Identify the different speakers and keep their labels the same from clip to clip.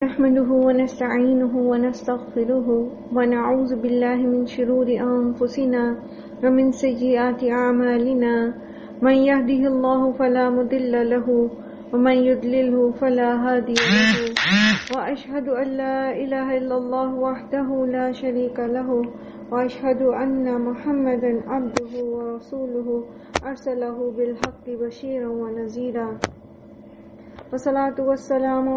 Speaker 1: نحمده ونستعينه ونستغفره ونعوذ بالله من شرور أنفسنا ومن سيئات أعمالنا من يهده الله فلا مضل له ومن يضلله فلا هادي له وأشهد أن لا إله إلا الله وحده لا شريك له وأشهد أن محمدا عبده ورسوله أرسله بالحق بشيرا ونذيرا والصلاة والسلام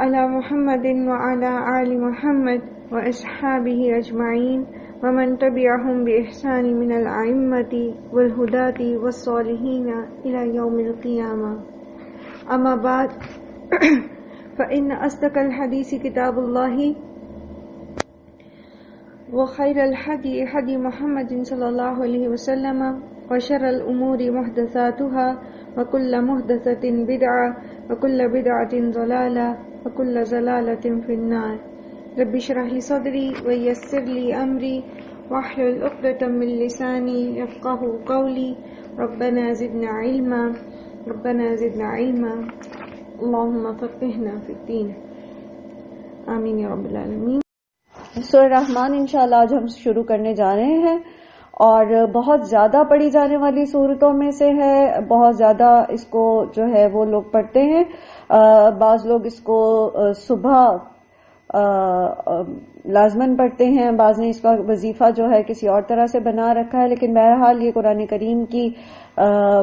Speaker 1: على محمد وعلى آل محمد وأصحابه أجمعين ومن تبعهم بإحسان من الأئمة والهداة والصالحين إلى يوم القيامة. أما بعد فإن أصدق الحديث كتاب الله وخير الهدي هدي محمد صلى الله عليه وسلم وشر الأمور محدثاتها وكل محدثة بدعة وكل بدعة ضلالة وكل ضلالة في النار. رب اشرح لي صدري ويسر لي أمري واحلل عقدة من لساني يفقهوا قولي. ربنا زدنا علما ربنا زدنا علما اللهم فقهنا في الدين آمین یا رب العالمین.
Speaker 2: سورہ رحمان انشاءاللہ آج ہم شروع کرنے جا رہے ہیں اور بہت زیادہ پڑھی جانے والی صورتوں میں سے ہے. بہت زیادہ اس کو جو ہے وہ لوگ پڑھتے ہیں. بعض لوگ اس کو صبح لازماً پڑھتے ہیں، بعض نے اس کا وظیفہ جو ہے کسی اور طرح سے بنا رکھا ہے. لیکن بہرحال یہ قرآن کریم کی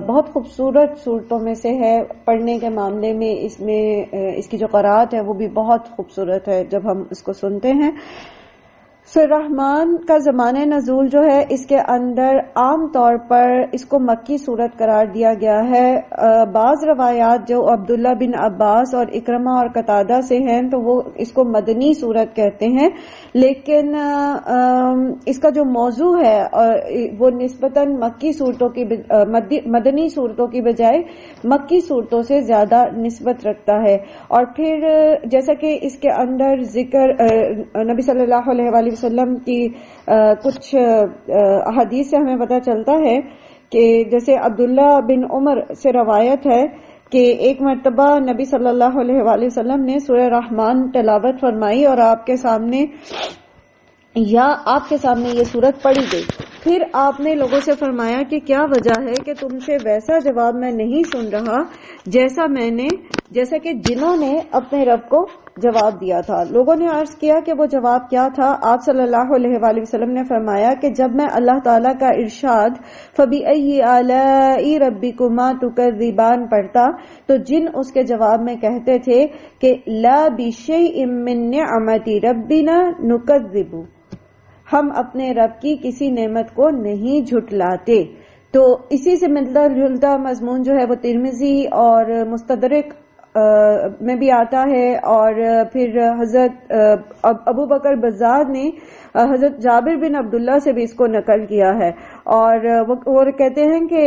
Speaker 2: بہت خوبصورت صورتوں میں سے ہے. پڑھنے کے معاملے میں اس کی جو قرأت ہے وہ بھی بہت خوبصورت ہے جب ہم اس کو سنتے ہیں. سورہ رحمان کا زمانہ نزول جو ہے اس کے اندر عام طور پر اس کو مکی صورت قرار دیا گیا ہے. بعض روایات جو عبداللہ بن عباس اور اکرمہ اور قتادہ سے ہیں تو وہ اس کو مدنی صورت کہتے ہیں. لیکن اس کا جو موضوع ہے وہ نسبتاً مدنی صورتوں کی بجائے مکی صورتوں سے زیادہ نسبت رکھتا ہے. اور پھر جیسا کہ اس کے اندر ذکر نبی صلی اللہ علیہ وآلہ وسلم کی کچھ احادیث سے ہمیں پتہ چلتا ہے کہ جیسے عبداللہ بن عمر سے روایت ہے کہ ایک مرتبہ نبی صلی اللہ علیہ وآلہ وسلم نے سورہ رحمان تلاوت فرمائی اور آپ کے سامنے یہ سورت پڑھی گئی. پھر آپ نے لوگوں سے فرمایا کہ کیا وجہ ہے کہ تم سے ویسا جواب میں نہیں سن رہا جیسا کہ جنہوں نے اپنے رب کو جواب دیا تھا. لوگوں نے عرض کیا کہ وہ جواب کیا تھا؟ آپ صلی اللہ علیہ وآلہ وسلم نے فرمایا کہ جب میں اللہ تعالیٰ کا ارشاد فَبِأَيِّ آلَاءِ رَبِّكُمَا تُكَذِّبَانِ پڑھتا تو جن اس کے جواب میں کہتے تھے کہ لَا بِشَيْءٍ مِّن نِعْمَةِ رَبِّنَا نُكَذِّبُ، ہم اپنے رب کی کسی نعمت کو نہیں جھٹلاتے. تو اسی سے ملتا جلتا مضمون جو ہے وہ ترمذی اور مستدرک میں بھی آتا ہے. اور پھر حضرت ابو بکر بزار نے حضرت جابر بن عبداللہ سے بھی اس کو نقل کیا ہے. اور وہ کہتے ہیں کہ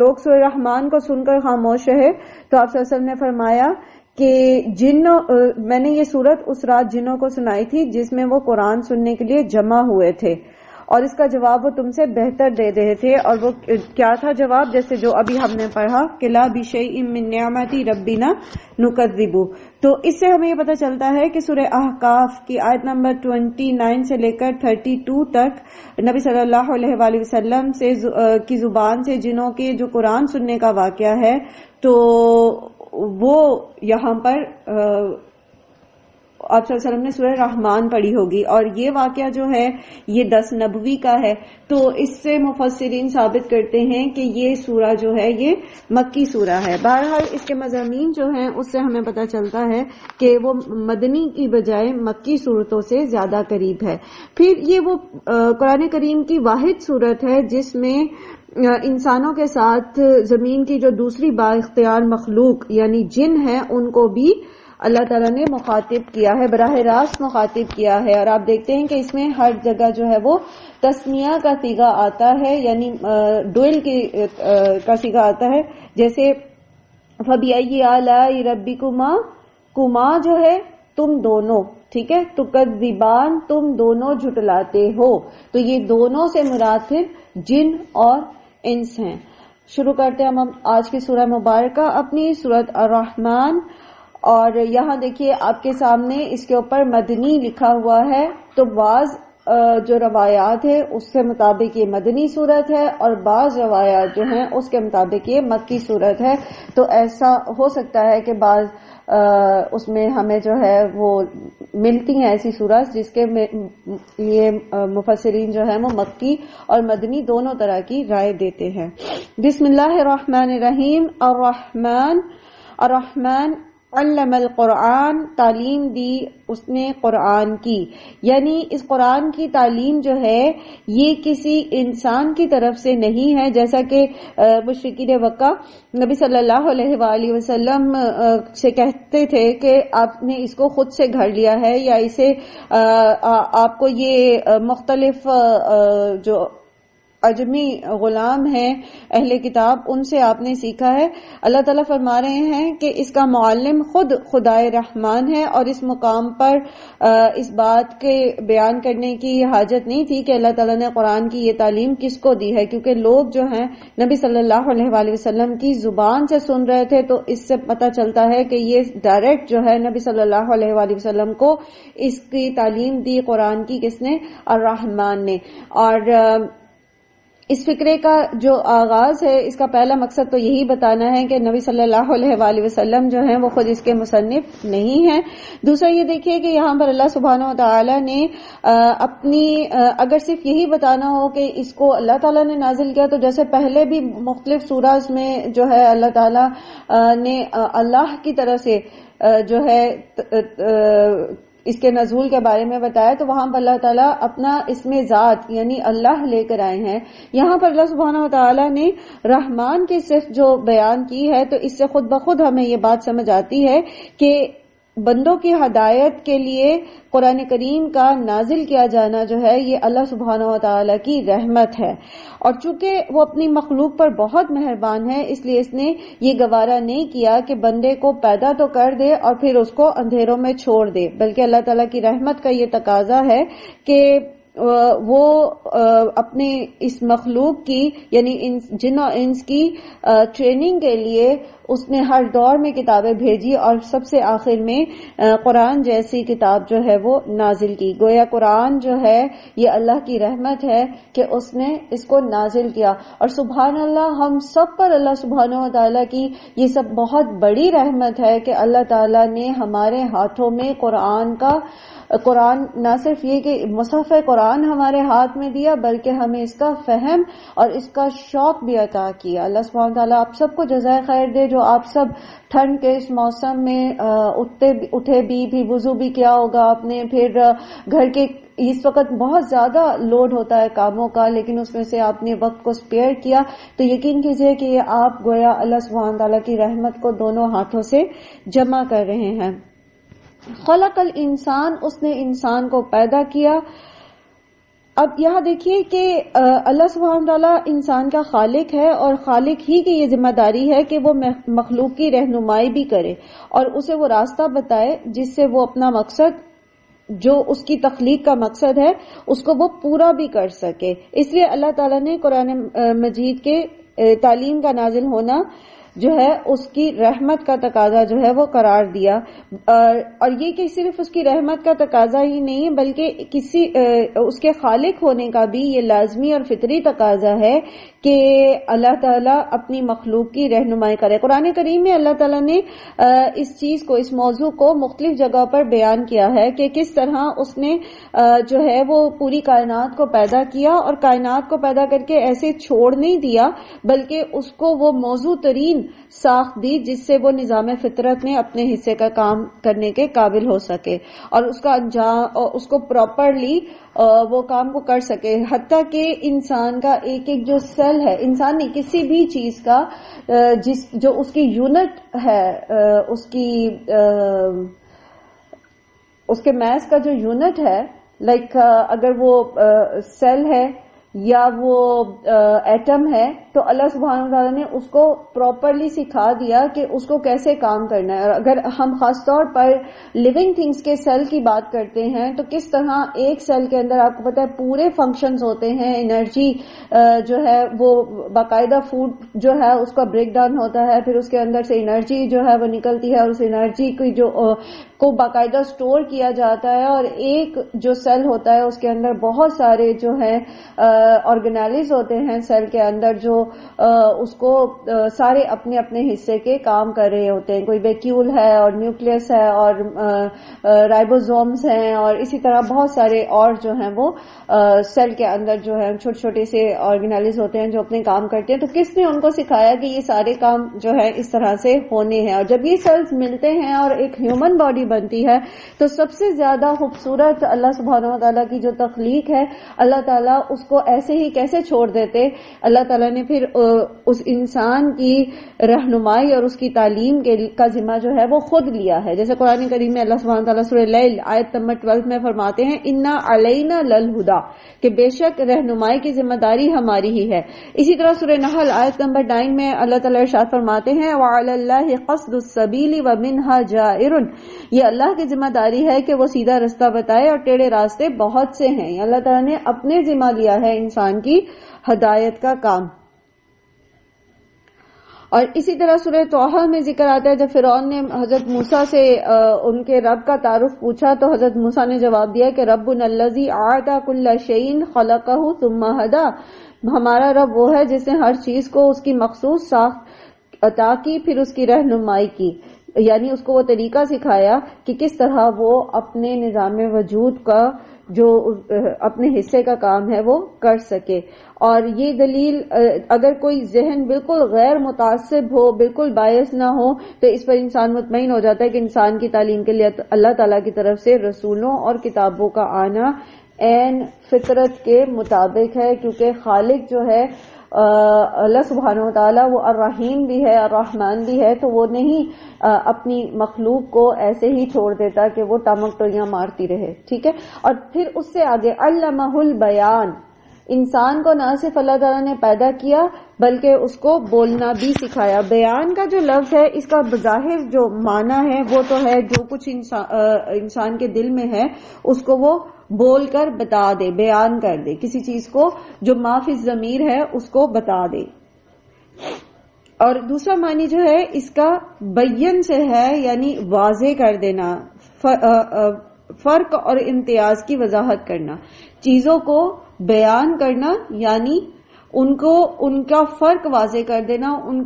Speaker 2: لوگ سورہ رحمان کو سن کر خاموش رہے تو آپ صلی اللہ علیہ وسلم نے فرمایا کہ میں نے یہ سورت اس رات جنوں کو سنائی تھی جس میں وہ قرآن سننے کے لیے جمع ہوئے تھے اور اس کا جواب وہ تم سے بہتر دے رہے تھے. اور وہ کیا تھا جواب؟ جیسے جو ابھی ہم نے پڑھا کہ لا بشیء من نعمت ربنا نکذب. تو اس سے ہمیں یہ پتہ چلتا ہے کہ سورہ احقاف کی آیت نمبر 29 سے لے کر 32 تک نبی صلی اللہ علیہ وآلہ وسلم کی زبان سے جنوں کے جو قرآن سننے کا واقعہ ہے تو وہ یہاں پر آپ صلی اللہ علیہ وسلم نے سورہ رحمان پڑھی ہوگی. اور یہ واقعہ جو ہے یہ 10 نبوی کا ہے. تو اس سے مفسرین ثابت کرتے ہیں کہ یہ سورہ جو ہے یہ مکی سورہ ہے. بہرحال اس کے مضامین جو ہیں اس سے ہمیں پتہ چلتا ہے کہ وہ مدنی کی بجائے مکی صورتوں سے زیادہ قریب ہے. پھر یہ وہ قرآن کریم کی واحد صورت ہے جس میں انسانوں کے ساتھ زمین کی جو دوسری با اختیار مخلوق یعنی جن ہیں ان کو بھی اللہ تعالیٰ نے مخاطب کیا ہے، براہ راست مخاطب کیا ہے. اور آپ دیکھتے ہیں کہ اس میں ہر جگہ جو ہے وہ تسنیہ کا صیغہ آتا ہے، یعنی ڈوئل کا صیغہ آتا ہے. جیسے فَبِأَيِّ آلَاءِ رَبِّكُمَا، کما جو ہے تم دونوں، ٹھیک ہے، تُكَذِّبَانِ تم دونوں جھٹلاتے ہو. تو یہ دونوں سے مراد پھر جن اور انس ہیں. شروع کرتے ہیں ہم آج کی سورہ مبارکہ اپنی سورۃ الرحمن. اور یہاں دیکھیے آپ کے سامنے اس کے اوپر مدنی لکھا ہوا ہے، تو بعض جو روایات ہے اس کے مطابق یہ مدنی صورت ہے اور بعض روایات جو ہیں اس کے مطابق یہ مکی صورت ہے. تو ایسا ہو سکتا ہے کہ بعض اس میں ہمیں جو ہے وہ ملتی ہیں ایسی صورت جس کے یہ مفسرین جو ہیں وہ مکی اور مدنی دونوں طرح کی رائے دیتے ہیں. بسم اللہ الرحمن الرحیم. الرحمن علم القرآن، تعلیم دی اس نے قرآن کی، یعنی اس قرآن کی تعلیم جو ہے یہ کسی انسان کی طرف سے نہیں ہے، جیسا کہ مشرکین مکہ نبی صلی اللہ علیہ وآلہ وسلم سے کہتے تھے کہ آپ نے اس کو خود سے گھڑ لیا ہے، یا اسے آپ کو یہ مختلف جو اجمی غلام ہیں اہل کتاب ان سے آپ نے سیکھا ہے. اللہ تعالیٰ فرما رہے ہیں کہ اس کا معلم خود خدائے رحمان ہے، اور اس مقام پر اس بات کے بیان کرنے کی حاجت نہیں تھی کہ اللہ تعالیٰ نے قرآن کی یہ تعلیم کس کو دی ہے، کیونکہ لوگ جو ہیں نبی صلی اللہ علیہ وآلہ وسلم کی زبان سے سن رہے تھے، تو اس سے پتہ چلتا ہے کہ یہ ڈائریکٹ جو ہے نبی صلی اللہ علیہ وآلہ وسلم کو اس کی تعلیم دی قرآن کی کس نے؟ الرحمان نے. اور اس فکرے کا جو آغاز ہے اس کا پہلا مقصد تو یہی بتانا ہے کہ نبی صلی اللہ علیہ وآلہ وسلم جو ہیں وہ خود اس کے مصنف نہیں ہیں. دوسرا یہ دیکھیے کہ یہاں پر اللہ سبحانہ و تعالی نے اپنی اگر صرف یہی بتانا ہو کہ اس کو اللہ تعالیٰ نے نازل کیا، تو جیسے پہلے بھی مختلف سورج میں جو ہے اللہ تعالیٰ نے اللہ کی طرف سے جو ہے اس کے نزول کے بارے میں بتایا، تو وہاں پر اللہ تعالیٰ اپنا اسم ذات یعنی اللہ لے کر آئے ہیں. یہاں پر اللہ سبحانہ وتعالیٰ نے رحمان کی صرف جو بیان کی ہے، تو اس سے خود بخود ہمیں یہ بات سمجھ آتی ہے کہ بندوں کی ہدایت کے لیے قرآن کریم کا نازل کیا جانا جو ہے یہ اللہ سبحانہ وتعالیٰ کی رحمت ہے. اور چونکہ وہ اپنی مخلوق پر بہت مہربان ہے، اس لیے اس نے یہ گوارا نہیں کیا کہ بندے کو پیدا تو کر دے اور پھر اس کو اندھیروں میں چھوڑ دے، بلکہ اللہ تعالیٰ کی رحمت کا یہ تقاضا ہے کہ وہ اپنے اس مخلوق کی یعنی جن اور انس کی ٹریننگ کے لیے اس نے ہر دور میں کتابیں بھیجی، اور سب سے آخر میں قرآن جیسی کتاب جو ہے وہ نازل کی. گویا قرآن جو ہے یہ اللہ کی رحمت ہے کہ اس نے اس کو نازل کیا. اور سبحان اللہ، ہم سب پر اللہ سبحانہ و تعالیٰ کی یہ سب بہت بڑی رحمت ہے کہ اللہ تعالیٰ نے ہمارے ہاتھوں میں قرآن نہ صرف یہ کہ مصحف قرآن ہمارے ہاتھ میں دیا، بلکہ ہمیں اس کا فہم اور اس کا شوق بھی عطا کیا. اللہ سبحانہ تعالیٰ آپ سب کو جزائے خیر دے، جو آپ سب ٹھنڈ کے اس موسم میں اٹھے بھی وضو بھی کیا ہوگا آپ نے، پھر گھر کے اس وقت بہت زیادہ لوڈ ہوتا ہے کاموں کا، لیکن اس میں سے آپ نے وقت کو اسپیئر کیا، تو یقین کیجئے کہ آپ گویا اللہ سبحانہ تعالیٰ کی رحمت کو دونوں ہاتھوں سے جمع کر رہے ہیں. خلق الانسان، اس نے انسان کو پیدا کیا. اب یہاں دیکھیے کہ اللہ سبحانہ تعالیٰ انسان کا خالق ہے، اور خالق ہی کی یہ ذمہ داری ہے کہ وہ مخلوق کی رہنمائی بھی کرے اور اسے وہ راستہ بتائے جس سے وہ اپنا مقصد جو اس کی تخلیق کا مقصد ہے اس کو وہ پورا بھی کر سکے. اس لیے اللہ تعالیٰ نے قرآن مجید کے تعلیم کا نازل ہونا جو ہے اس کی رحمت کا تقاضا جو ہے وہ قرار دیا. اور یہ کہ صرف اس کی رحمت کا تقاضا ہی نہیں بلکہ اس کے خالق ہونے کا بھی یہ لازمی اور فطری تقاضا ہے کہ اللہ تعالیٰ اپنی مخلوق کی رہنمائی کرے. قرآن کریم میں اللہ تعالیٰ نے اس چیز کو، اس موضوع کو مختلف جگہ پر بیان کیا ہے کہ کس طرح اس نے جو ہے وہ پوری کائنات کو پیدا کیا، اور کائنات کو پیدا کر کے ایسے چھوڑ نہیں دیا بلکہ اس کو وہ موضوع ترین ساخت دی جس سے وہ نظام فطرت میں اپنے حصے کا کام کرنے کے قابل ہو سکے اور اس کا انجام اس کو پراپرلی وہ کام کو کر سکے. حتیٰ کہ انسان کا ایک ایک جو سیل ہے، انسان نہیں کسی بھی چیز کا جو اس کی یونٹ ہے، اس کے میس کا جو یونٹ ہے، لائک اگر وہ سیل ہے یا وہ ایٹم ہے، تو اللہ سبحانہ وتعالیٰ نے اس کو پراپرلی سکھا دیا کہ اس کو کیسے کام کرنا ہے. اور اگر ہم خاص طور پر لیونگ تھنگس کے سیل کی بات کرتے ہیں تو کس طرح ایک سیل کے اندر آپ کو پتا ہے پورے فنکشنز ہوتے ہیں. انرجی جو ہے وہ باقاعدہ فوڈ جو ہے اس کا بریک ڈاؤن ہوتا ہے، پھر اس کے اندر سے انرجی جو ہے وہ نکلتی ہے اور اس انرجی کی کو باقاعدہ سٹور کیا جاتا ہے. اور ایک جو سیل ہوتا ہے اس کے اندر بہت سارے جو ہیں آرگنیلز ہوتے ہیں سیل کے اندر، جو اس کو سارے اپنے اپنے حصے کے کام کر رہے ہوتے ہیں. کوئی ویکیول ہے اور نیوکلیس ہے اور رائبوزومز ہیں اور اسی طرح بہت سارے اور جو ہیں وہ سیل کے اندر جو ہے چھوٹے چھوٹے سے آرگنیلز ہوتے ہیں جو اپنے کام کرتے ہیں. تو کس نے ان کو سکھایا کہ یہ سارے کام جو ہے اس طرح سے ہونے ہیں. اور جب یہ سیلز ملتے ہیں اور ایک ہیومن باڈی بنتی ہے تو سب سے زیادہ خوبصورت اللہ سبحانہ وتعالیٰ کی جو تخلیق ہے، اللہ تعالیٰ اس کو ایسے ہی کیسے چھوڑ دیتے. اللہ تعالیٰ نے پھر اس انسان کی رہنمائی اور اس کی تعلیم کا ذمہ جو ہے وہ خود لیا ہے. جیسے قرآن کریم میں اللہ سبحانہ وتعالیٰ سورہ لیل آیت نمبر 12 میں فرماتے ہیں انا علینا للہدی، کہ بے شک رہنمائی کی ذمہ داری ہماری ہی ہے. اسی طرح سورہ نحل آیت نمبر 9 میں اللہ تعالیٰ ارشاد فرماتے ہیں وعلی اللہ قصد السبیل ومنها جائر، یہ اللہ کی ذمہ داری ہے کہ وہ سیدھا رستہ بتائے اور ٹیڑھے راستے بہت سے ہیں. اللہ تعالیٰ نے اپنے ذمہ لیا ہے انسان کی ہدایت کا کام. اور اسی طرح سورہ طٰہٰ میں ذکر آتا ہے جب فرعون نے حضرت موسیٰ سے ان کے رب کا تعارف پوچھا تو حضرت موسیٰ نے جواب دیا کہ ربنا الذی اعطی کل شیء خلقہ ثم ہدی، ہمارا رب وہ ہے جس نے ہر چیز کو اس کی مخصوص ساخت عطا کی پھر اس کی رہنمائی کی. یعنی اس کو وہ طریقہ سکھایا کہ کس طرح وہ اپنے نظام وجود کا جو اپنے حصے کا کام ہے وہ کر سکے. اور یہ دلیل اگر کوئی ذہن بالکل غیر متعصب ہو، بالکل باعث نہ ہو، تو اس پر انسان مطمئن ہو جاتا ہے کہ انسان کی تعلیم کے لیے اللہ تعالیٰ کی طرف سے رسولوں اور کتابوں کا آنا عین فطرت کے مطابق ہے. کیونکہ خالق جو ہے اللہ سبحانہ وتعالیٰ وہ الرحیم بھی ہے الرحمن بھی ہے، تو وہ نہیں اپنی مخلوق کو ایسے ہی چھوڑ دیتا کہ وہ ٹمک ٹوئیاں مارتی رہے. ٹھیک ہے. اور پھر اس سے آگے علمہ البیان، انسان کو نہ صرف اللہ تعالیٰ نے پیدا کیا بلکہ اس کو بولنا بھی سکھایا. بیان کا جو لفظ ہے اس کا بظاہر جو معنی ہے وہ تو ہے جو کچھ انسان کے دل میں ہے اس کو وہ بول کر بتا دے، بیان کر دے، کسی چیز کو جو ما فی الضمیر ہے اس کو بتا دے. اور دوسرا معنی جو ہے اس کا بین سے ہے، یعنی واضح کر دینا، فرق اور امتیاز کی وضاحت کرنا، چیزوں کو بیان کرنا یعنی ان کا فرق واضح کر دینا، ان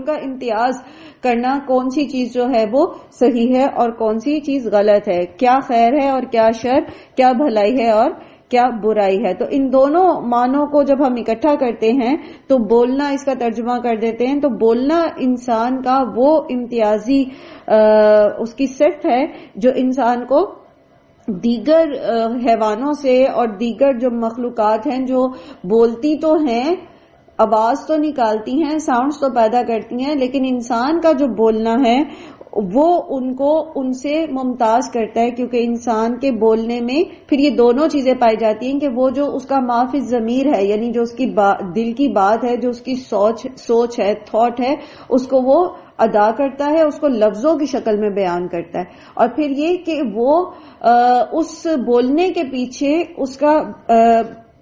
Speaker 2: کا امتیاز کرنا، کون سی چیز جو ہے وہ صحیح ہے اور کون سی چیز غلط ہے، کیا خیر ہے اور کیا شر، کیا بھلائی ہے اور کیا برائی ہے. تو ان دونوں معنوں کو جب ہم اکٹھا کرتے ہیں تو بولنا اس کا ترجمہ کر دیتے ہیں. تو بولنا انسان کا وہ امتیازی اس کی صفت ہے جو انسان کو دیگر حیوانوں سے اور دیگر جو مخلوقات ہیں جو بولتی تو ہیں، آواز تو نکالتی ہیں، ساؤنڈز تو پیدا کرتی ہیں، لیکن انسان کا جو بولنا ہے وہ ان سے ممتاز کرتا ہے. کیونکہ انسان کے بولنے میں پھر یہ دونوں چیزیں پائی جاتی ہیں کہ وہ جو اس کا ما فی الضمیر ہے، یعنی جو اس کی دل کی بات ہے، جو اس کی سوچ ہے، تھاٹ ہے، اس کو وہ ادا کرتا ہے، اس کو لفظوں کی شکل میں بیان کرتا ہے. اور پھر یہ کہ وہ اس بولنے کے پیچھے اس کا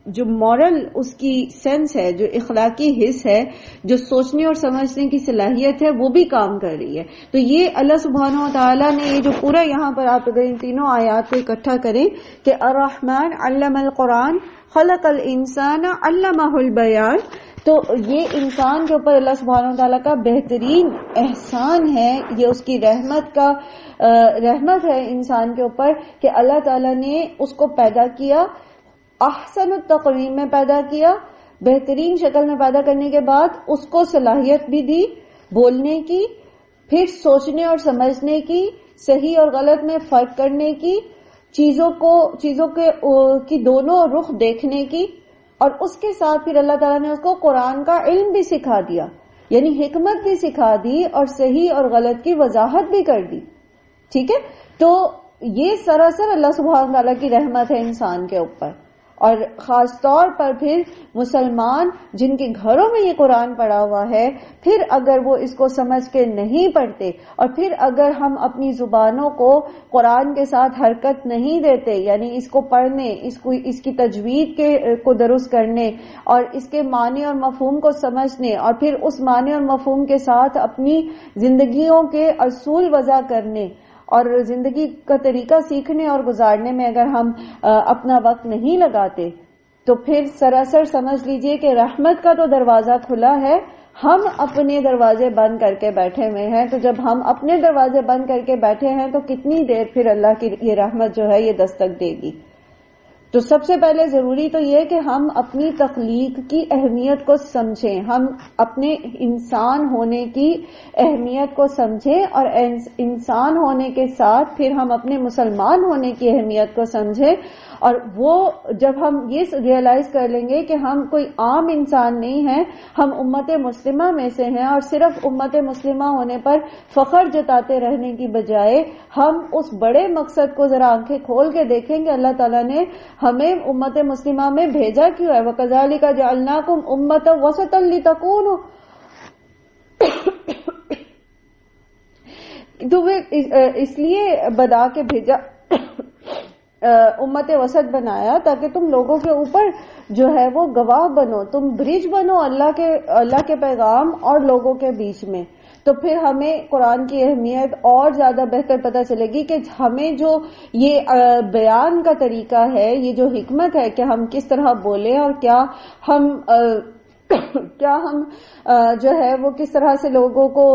Speaker 2: جو مورل اس کی سینس ہے، جو اخلاقی حس ہے، جو سوچنے اور سمجھنے کی صلاحیت ہے، وہ بھی کام کر رہی ہے. تو یہ اللہ سبحانہ وتعالیٰ نے یہ جو پورا یہاں پر آپ اگر ان تینوں آیات کو اکٹھا کریں کہ الرحمن علم القرآن خلق الانسان علمہ البیان، تو یہ انسان کے اوپر اللہ سبحانہ وتعالیٰ کا بہترین احسان ہے. یہ اس کی رحمت ہے انسان کے اوپر کہ اللہ تعالیٰ نے اس کو پیدا کیا، احسن التقویم میں پیدا کیا، بہترین شکل میں پیدا کرنے کے بعد اس کو صلاحیت بھی دی بولنے کی، پھر سوچنے اور سمجھنے کی، صحیح اور غلط میں فرق کرنے کی، چیزوں کی دونوں رخ دیکھنے کی، اور اس کے ساتھ پھر اللہ تعالیٰ نے اس کو قرآن کا علم بھی سکھا دیا، یعنی حکمت بھی سکھا دی اور صحیح اور غلط کی وضاحت بھی کر دی. ٹھیک ہے. تو یہ سراسر اللہ سبحانہ تعالیٰ کی رحمت ہے انسان کے اوپر. اور خاص طور پر پھر مسلمان جن کے گھروں میں یہ قرآن پڑھا ہوا ہے، پھر اگر وہ اس کو سمجھ کے نہیں پڑھتے اور پھر اگر ہم اپنی زبانوں کو قرآن کے ساتھ حرکت نہیں دیتے، یعنی اس کو پڑھنے، اس کی تجوید کو درست کرنے اور اس کے معنی اور مفہوم کو سمجھنے اور پھر اس معنی اور مفہوم کے ساتھ اپنی زندگیوں کے اصول وضع کرنے اور زندگی کا طریقہ سیکھنے اور گزارنے میں اگر ہم اپنا وقت نہیں لگاتے، تو پھر سراسر سمجھ لیجئے کہ رحمت کا تو دروازہ کھلا ہے، ہم اپنے دروازے بند کر کے بیٹھے ہوئے ہیں۔ تو جب ہم اپنے دروازے بند کر کے بیٹھے ہیں تو کتنی دیر پھر اللہ کی یہ رحمت جو ہے یہ دستک دے گی؟ تو سب سے پہلے ضروری تو یہ کہ ہم اپنی تخلیق کی اہمیت کو سمجھیں، ہم اپنے انسان ہونے کی اہمیت کو سمجھیں اور انسان ہونے کے ساتھ پھر ہم اپنے مسلمان ہونے کی اہمیت کو سمجھیں۔ اور وہ جب ہم یہ ریئلائز کر لیں گے کہ ہم کوئی عام انسان نہیں ہیں، ہم امت مسلمہ میں سے ہیں، اور صرف امت مسلمہ ہونے پر فخر جتاتے رہنے کی بجائے ہم اس بڑے مقصد کو ذرا آنکھیں کھول کے دیکھیں کہ اللہ تعالیٰ نے ہمیں امت مسلمہ میں بھیجا کیوں ہے۔ وَكَذَلِكَ جَعَلْنَاكُمْ أُمَّةً وَسَطًا لِتَكُونُوا، تو اس لیے بنا کے بھیجا، امت وسط بنایا تاکہ تم لوگوں کے اوپر جو ہے وہ گواہ بنو، تم برج بنو اللہ کے پیغام اور لوگوں کے بیچ میں۔ تو پھر ہمیں قرآن کی اہمیت اور زیادہ بہتر پتہ چلے گی کہ ہمیں جو یہ بیان کا طریقہ ہے، یہ جو حکمت ہے کہ ہم کس طرح بولیں اور کیا ہم جو ہے وہ کس طرح سے لوگوں کو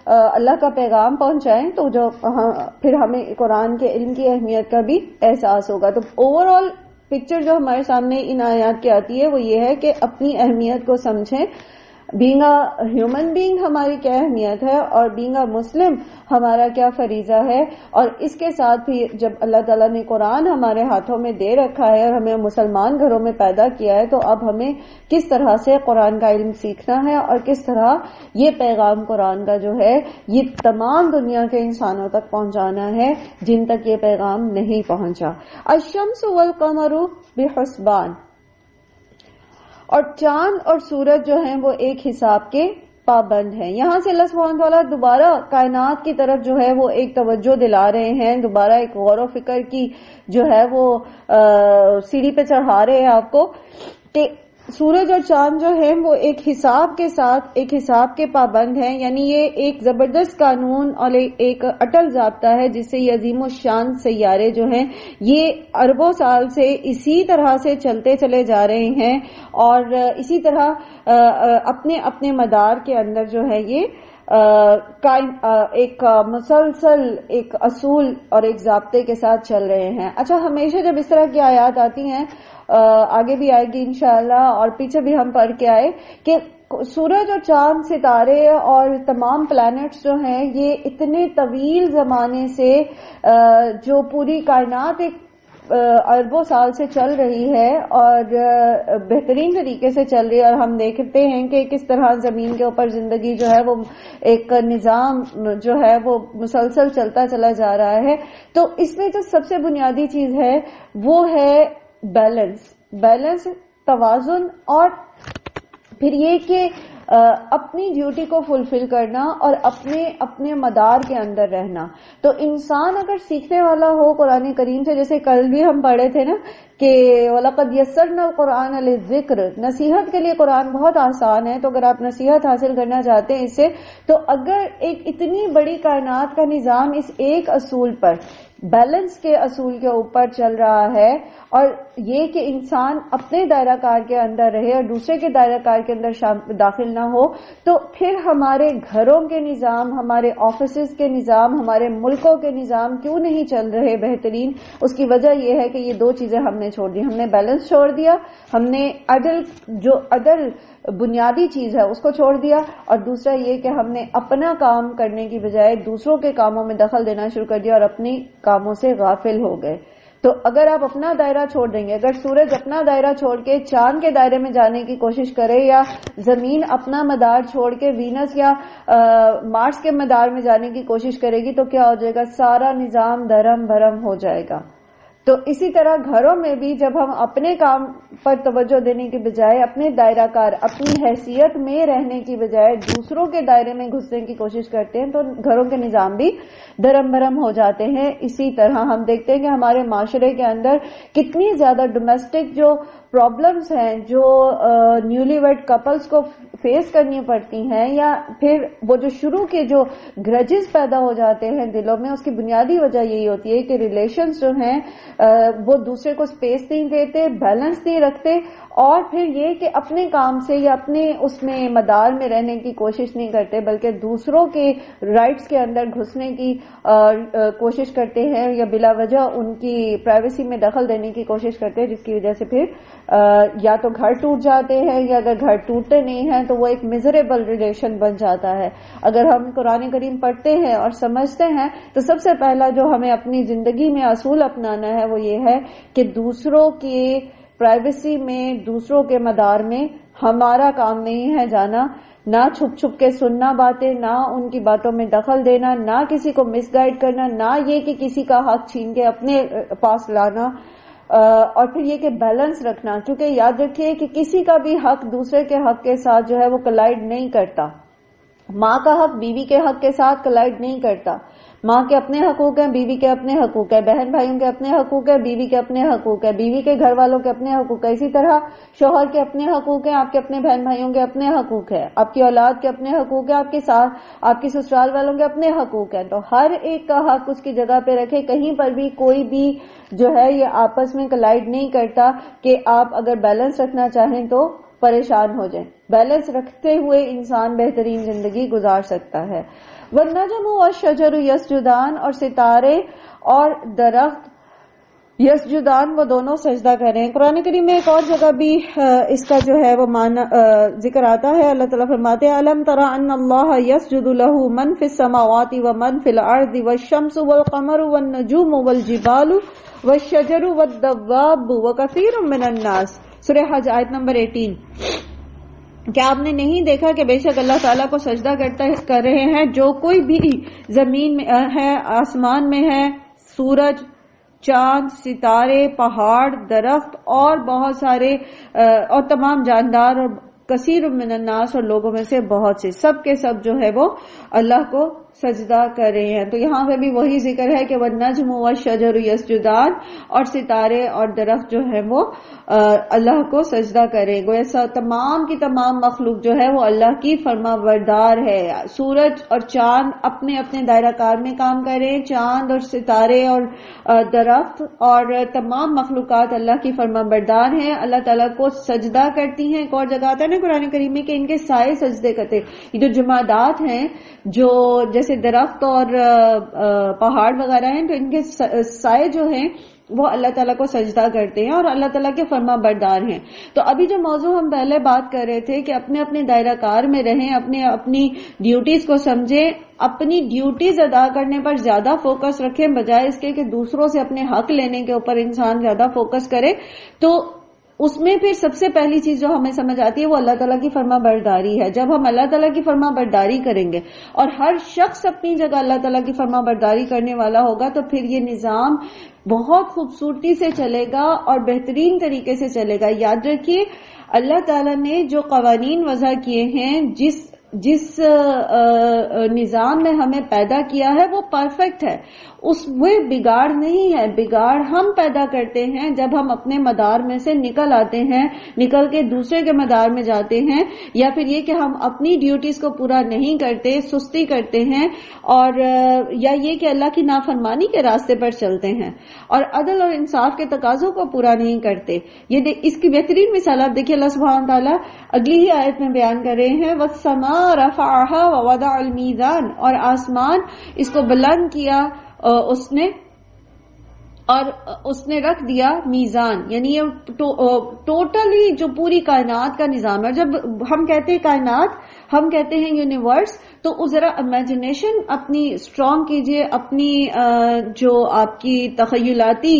Speaker 2: اللہ کا پیغام پہنچائیں، تو جو پھر ہمیں قرآن کے علم کی اہمیت کا بھی احساس ہوگا۔ تو اوور آل پکچر جو ہمارے سامنے ان آیات کی آتی ہے وہ یہ ہے کہ اپنی اہمیت کو سمجھیں، بینگ اے ہیومن بینگ ہماری کیا اہمیت ہے اور بینگ اے مسلم ہمارا کیا فریضہ ہے، اور اس کے ساتھ بھی جب اللہ تعالیٰ نے قرآن ہمارے ہاتھوں میں دے رکھا ہے اور ہمیں مسلمان گھروں میں پیدا کیا ہے، تو اب ہمیں کس طرح سے قرآن کا علم سیکھنا ہے اور کس طرح یہ پیغام قرآن کا جو ہے یہ تمام دنیا کے انسانوں تک پہنچانا ہے جن تک یہ پیغام نہیں پہنچا۔ الشمس والقمر بحسبان، اور چاند اور سورج جو ہیں وہ ایک حساب کے پابند ہیں۔ یہاں سے اللہ سبحانہ تعالیٰ دوبارہ کائنات کی طرف جو ہے وہ ایک توجہ دلا رہے ہیں، دوبارہ ایک غور و فکر کی جو ہے وہ سیڑھی پہ چڑھا رہے ہیں آپ کو کہ سورج اور چاند جو ہیں وہ ایک حساب کے ساتھ ایک حساب کے پابند ہیں، یعنی یہ ایک زبردست قانون اور ایک اٹل ضابطہ ہے جس سے یہ عظیم الشان سیارے جو ہیں یہ اربوں سال سے اسی طرح سے چلتے چلے جا رہے ہیں اور اسی طرح اپنے اپنے مدار کے اندر جو ہے یہ ایک مسلسل ایک اصول اور ایک ضابطے کے ساتھ چل رہے ہیں۔ اچھا، ہمیشہ جب اس طرح کی آیات آتی ہیں، آگے بھی آئے گی انشاءاللہ اور پیچھے بھی ہم پڑھ کے آئے کہ سورج اور چاند، ستارے اور تمام پلانٹس جو ہیں یہ اتنے طویل زمانے سے جو پوری کائنات ایک اربوں سال سے چل رہی ہے اور بہترین طریقے سے چل رہی ہے، اور ہم دیکھتے ہیں کہ کس طرح زمین کے اوپر زندگی جو ہے وہ ایک نظام جو ہے وہ مسلسل چلتا چلا جا رہا ہے۔ تو اس میں جو سب سے بنیادی چیز ہے وہ ہے بیلنس، توازن، اور پھر یہ کہ اپنی ڈیوٹی کو فلفل کرنا اور اپنے مدار کے اندر رہنا۔ تو انسان اگر سیکھنے والا ہو قرآن کریم سے، جیسے کل بھی ہم پڑھے تھے نا کہ وَلَقَدْ يَسَّرْنَا الْقُرْآنَ لِلذِّكْرِ، نصیحت کے لیے قرآن بہت آسان ہے۔ تو اگر آپ نصیحت حاصل کرنا چاہتے ہیں اس سے، تو اگر ایک اتنی بڑی کائنات کا نظام اس ایک اصول پر، بیلنس کے اصول کے اوپر چل رہا ہے، اور یہ کہ انسان اپنے دائرہ کار کے اندر رہے اور دوسرے کے دائرہ کار کے اندر داخل نہ ہو، تو پھر ہمارے گھروں کے نظام، ہمارے آفیسز کے نظام، ہمارے ملکوں کے نظام کیوں نہیں چل رہے بہترین؟ اس کی وجہ یہ ہے کہ یہ دو چیزیں ہم نے چھوڑ دی، ہم نے بیلنس چھوڑ دیا، ہم نے عدل بنیادی چیز ہے اس کو چھوڑ دیا، اور دوسرا یہ کہ ہم نے اپنا کام کرنے کی بجائے دوسروں کے کاموں میں دخل دینا شروع کر دیا اور اپنی کاموں سے غافل ہو گئے۔ تو اگر آپ اپنا دائرہ چھوڑ دیں گے، اگر سورج اپنا دائرہ چھوڑ کے چاند کے دائرے میں جانے کی کوشش کرے، یا زمین اپنا مدار چھوڑ کے وینس یا مارس کے مدار میں جانے کی کوشش کرے گی، تو کیا ہو جائے گا؟ سارا نظام دھرم بھرم ہو جائے گا۔ تو اسی طرح گھروں میں بھی جب ہم اپنے کام پر توجہ دینے کی بجائے اپنے دائرہ کار اپنی حیثیت میں رہنے کی بجائے دوسروں کے دائرے میں گھسنے کی کوشش کرتے ہیں تو گھروں کے نظام بھی درم برم ہو جاتے ہیں. اسی طرح ہم دیکھتے ہیں کہ ہمارے معاشرے کے اندر کتنی زیادہ ڈومیسٹک جو پرابلمز ہیں جو نیولی ویڈ کپلز کو فیس کرنی پڑتی ہیں یا پھر وہ جو شروع کے جو گرجز پیدا ہو جاتے ہیں دلوں میں، اس کی بنیادی وجہ یہی ہوتی ہے کہ ریلیشنز جو ہیں وہ دوسرے کو سپیس نہیں دیتے، بیلنس نہیں رکھتے، اور پھر یہ کہ اپنے کام سے یا اپنے اس میں مدار میں رہنے کی کوشش نہیں کرتے بلکہ دوسروں کے رائٹس کے اندر گھسنے کی کوشش کرتے ہیں یا بلا وجہ ان کی پرائیویسی میں دخل دینے کی کوشش کرتے ہیں، جس کی وجہ سے پھر یا تو گھر ٹوٹ جاتے ہیں یا اگر گھر ٹوٹتے نہیں ہیں تو وہ ایک میزریبل ریلیشن بن جاتا ہے. اگر ہم قرآن کریم پڑھتے ہیں اور سمجھتے ہیں تو سب سے پہلا جو ہمیں اپنی زندگی میں اصول اپنانا ہے وہ یہ ہے کہ دوسروں کی پرائیویسی میں، دوسروں کے مدار میں ہمارا کام نہیں ہے جانا، نہ چھپ چھپ کے سننا باتیں، نہ ان کی باتوں میں دخل دینا، نہ کسی کو مس گائیڈ کرنا، نہ یہ کہ کسی کا حق چھین کے اپنے پاس لانا، اور پھر یہ کہ بیلنس رکھنا. کیونکہ یاد رکھیے کہ کسی کا بھی حق دوسرے کے حق کے ساتھ جو ہے وہ کلائڈ نہیں کرتا. ماں کا حق بیوی کے حق کے ساتھ کلائڈ نہیں کرتا. ماں کے اپنے حقوق ہیں، بیوی کے اپنے حقوق ہیں، بہن بھائیوں کے اپنے حقوق ہیں، بیوی کے اپنے حقوق ہیں، بیوی کے گھر والوں کے اپنے حقوق ہیں. اسی طرح شوہر کے اپنے حقوق ہیں، آپ کے اپنے بہن بھائیوں کے اپنے حقوق ہیں، آپ کی اولاد کے اپنے حقوق ہیں، آپ کی سسرال والوں کے اپنے حقوق ہیں. تو ہر ایک کا حق اس کی جگہ پہ رکھے. کہیں پر بھی کوئی بھی جو ہے یہ آپس میں کلائڈ نہیں کرتا کہ آپ اگر بیلنس رکھنا چاہیں تو پریشان ہو جائیں. بیلنس رکھتے ہوئے انسان بہترین زندگی گزار سکتا ہے. والنجم والشجر یسجدان، اور ستارے اور درخت یسجدان وہ دونوں سجدہ کریں. قرآن کریم میں ایک اور جگہ بھی اس کا جو ہے وہ معنی ذکر آتا ہے. اللہ تعالیٰ فرماتے ہیں الم تر ان اللہ یسجد له من فی السماوات ومن فی الارض والشمس والقمر والنجوم والجبال والشجر والدواب وکثیر من الناس. سورہ حج آیت نمبر 18. کیا آپ نے نہیں دیکھا کہ بے شک اللہ تعالیٰ کو سجدہ کر رہے ہیں جو کوئی بھی زمین میں ہے، آسمان میں ہے، سورج، چاند، ستارے، پہاڑ، درخت اور بہت سارے اور تمام جاندار اور کثیر من الناس اور لوگوں میں سے بہت سے، سب کے سب جو ہے وہ اللہ کو سجدہ کر رہے ہیں. تو یہاں پہ بھی وہی ذکر ہے کہ والنجم والشجر یسجدان، اور ستارے اور درخت جو ہے وہ اللہ کو سجدہ کرے. گویا تمام کی تمام مخلوق جو ہے وہ اللہ کی فرما بردار ہے. سورج اور چاند اپنے اپنے دائرہ کار میں کام کریں، چاند اور ستارے اور درخت اور تمام مخلوقات اللہ کی فرما بردار ہیں، اللہ تعالیٰ کو سجدہ کرتی ہیں. ایک اور جگہ آتا ہے نا قرآن کریم میں کہ ان کے سائے سجدے کرتے. یہ جو جمادات ہیں جو جیسے درخت اور پہاڑ وغیرہ ہیں تو ان کے سائے جو ہیں وہ اللہ تعالیٰ کو سجدہ کرتے ہیں اور اللہ تعالیٰ کے فرما بردار ہیں. تو ابھی جو موضوع ہم پہلے بات کر رہے تھے کہ اپنے اپنے دائرہ کار میں رہیں، اپنی ڈیوٹیز کو سمجھیں، اپنی ڈیوٹیز ادا کرنے پر زیادہ فوکس رکھیں بجائے اس کے کہ دوسروں سے اپنے حق لینے کے اوپر انسان زیادہ فوکس کرے. تو اس میں پھر سب سے پہلی چیز جو ہمیں سمجھ آتی ہے وہ اللہ تعالیٰ کی فرما برداری ہے. جب ہم اللہ تعالیٰ کی فرما برداری کریں گے اور ہر شخص اپنی جگہ اللہ تعالیٰ کی فرما برداری کرنے والا ہوگا تو پھر یہ نظام بہت خوبصورتی سے چلے گا اور بہترین طریقے سے چلے گا. یاد رکھیے اللہ تعالیٰ نے جو قوانین وضع کیے ہیں، جس نظام میں ہمیں پیدا کیا ہے وہ پرفیکٹ ہے، اس میں بگاڑ نہیں ہے. بگاڑ ہم پیدا کرتے ہیں جب ہم اپنے مدار میں سے نکل آتے ہیں، نکل کے دوسرے کے مدار میں جاتے ہیں، یا پھر یہ کہ ہم اپنی ڈیوٹیز کو پورا نہیں کرتے، سستی کرتے ہیں، اور یا یہ کہ اللہ کی نافرمانی کے راستے پر چلتے ہیں اور عدل اور انصاف کے تقاضوں کو پورا نہیں کرتے. اس کی بہترین مثال آپ دیکھیے اللہ سبحانہ تعالیٰ اگلی ہی آیت میں بیان کر رہے ہیں وَالسَّمَاءَ رَفَعَهَا وَوَضَعَ الْمِيزَانَ، اور آسمان اس کو بلند کیا اس نے رکھ دیا میزان. یعنی یہ ٹوٹلی جو پوری کائنات کا نظام ہے. جب ہم کہتے ہیں کائنات، ہم کہتے ہیں یونیورس، تو ذرا امیجنیشن اپنی اسٹرانگ کیجئے، اپنی جو آپ کی تخیلاتی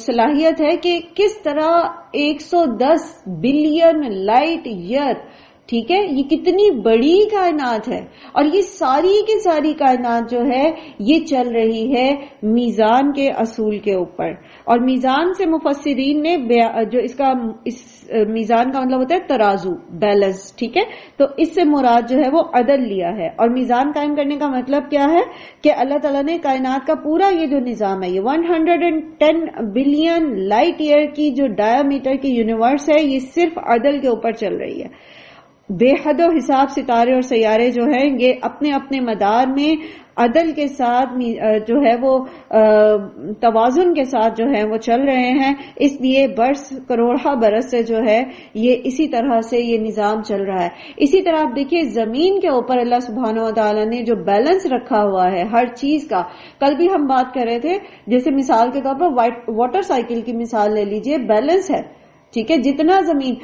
Speaker 2: صلاحیت ہے کہ کس طرح 110 بلین لائٹ ایئر ٹھیک ہے، یہ کتنی بڑی کائنات ہے، اور یہ ساری کی ساری کائنات جو ہے یہ چل رہی ہے میزان کے اصول کے اوپر. اور میزان سے مفسرین نے جو اس میزان کا مطلب ہوتا ہے ترازو، بیلنس. ٹھیک ہے، تو اس سے مراد جو ہے وہ عدل لیا ہے. اور میزان قائم کرنے کا مطلب کیا ہے کہ اللہ تعالیٰ نے کائنات کا پورا یہ جو نظام ہے، یہ 110 بلین لائٹ ایئر کی جو ڈایا میٹر کی یونیورس ہے، یہ صرف عدل کے اوپر چل رہی ہے. بے حد و حساب ستارے اور سیارے جو ہیں یہ اپنے اپنے مدار میں عدل کے ساتھ جو ہے وہ توازن کے ساتھ جو ہے وہ چل رہے ہیں. اس لیے برس کروڑہ برس سے جو ہے یہ اسی طرح سے یہ نظام چل رہا ہے. اسی طرح آپ دیکھیے زمین کے اوپر اللہ سبحانہ و تعالیٰ نے جو بیلنس رکھا ہوا ہے ہر چیز کا. کل بھی ہم بات کر رہے تھے، جیسے مثال کے طور پر واٹر سائیکل کی مثال لے لیجئے، بیلنس ہے. ٹھیک ہے، جتنا زمین،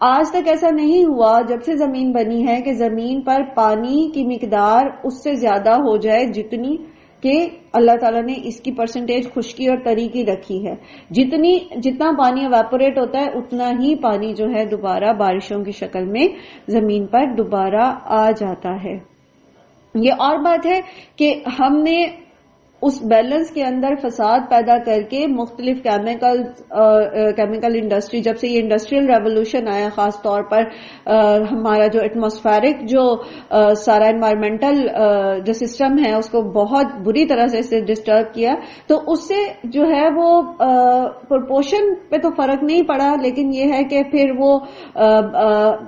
Speaker 2: آج تک ایسا نہیں ہوا جب سے زمین بنی ہے کہ زمین پر پانی کی مقدار اس سے زیادہ ہو جائے جتنی کہ اللہ تعالیٰ نے اس کی پرسنٹیج خشکی اور تری کی رکھی ہے. جتنا پانی ایواپوریٹ ہوتا ہے اتنا ہی پانی جو ہے دوبارہ بارشوں کی شکل میں زمین پر دوبارہ آ جاتا ہے. یہ اور بات ہے کہ ہم نے اس بیلنس کے اندر فساد پیدا کر کے مختلف کیمیکل انڈسٹری، جب سے یہ انڈسٹریل ریولوشن آیا، خاص طور پر ہمارا جو ایٹماسفیرک جو سارا انوائرمنٹل جو سسٹم ہے اس کو بہت بری طرح سے اسے ڈسٹرب کیا. تو اس سے جو ہے وہ پرپورشن پہ تو فرق نہیں پڑا، لیکن یہ ہے کہ پھر وہ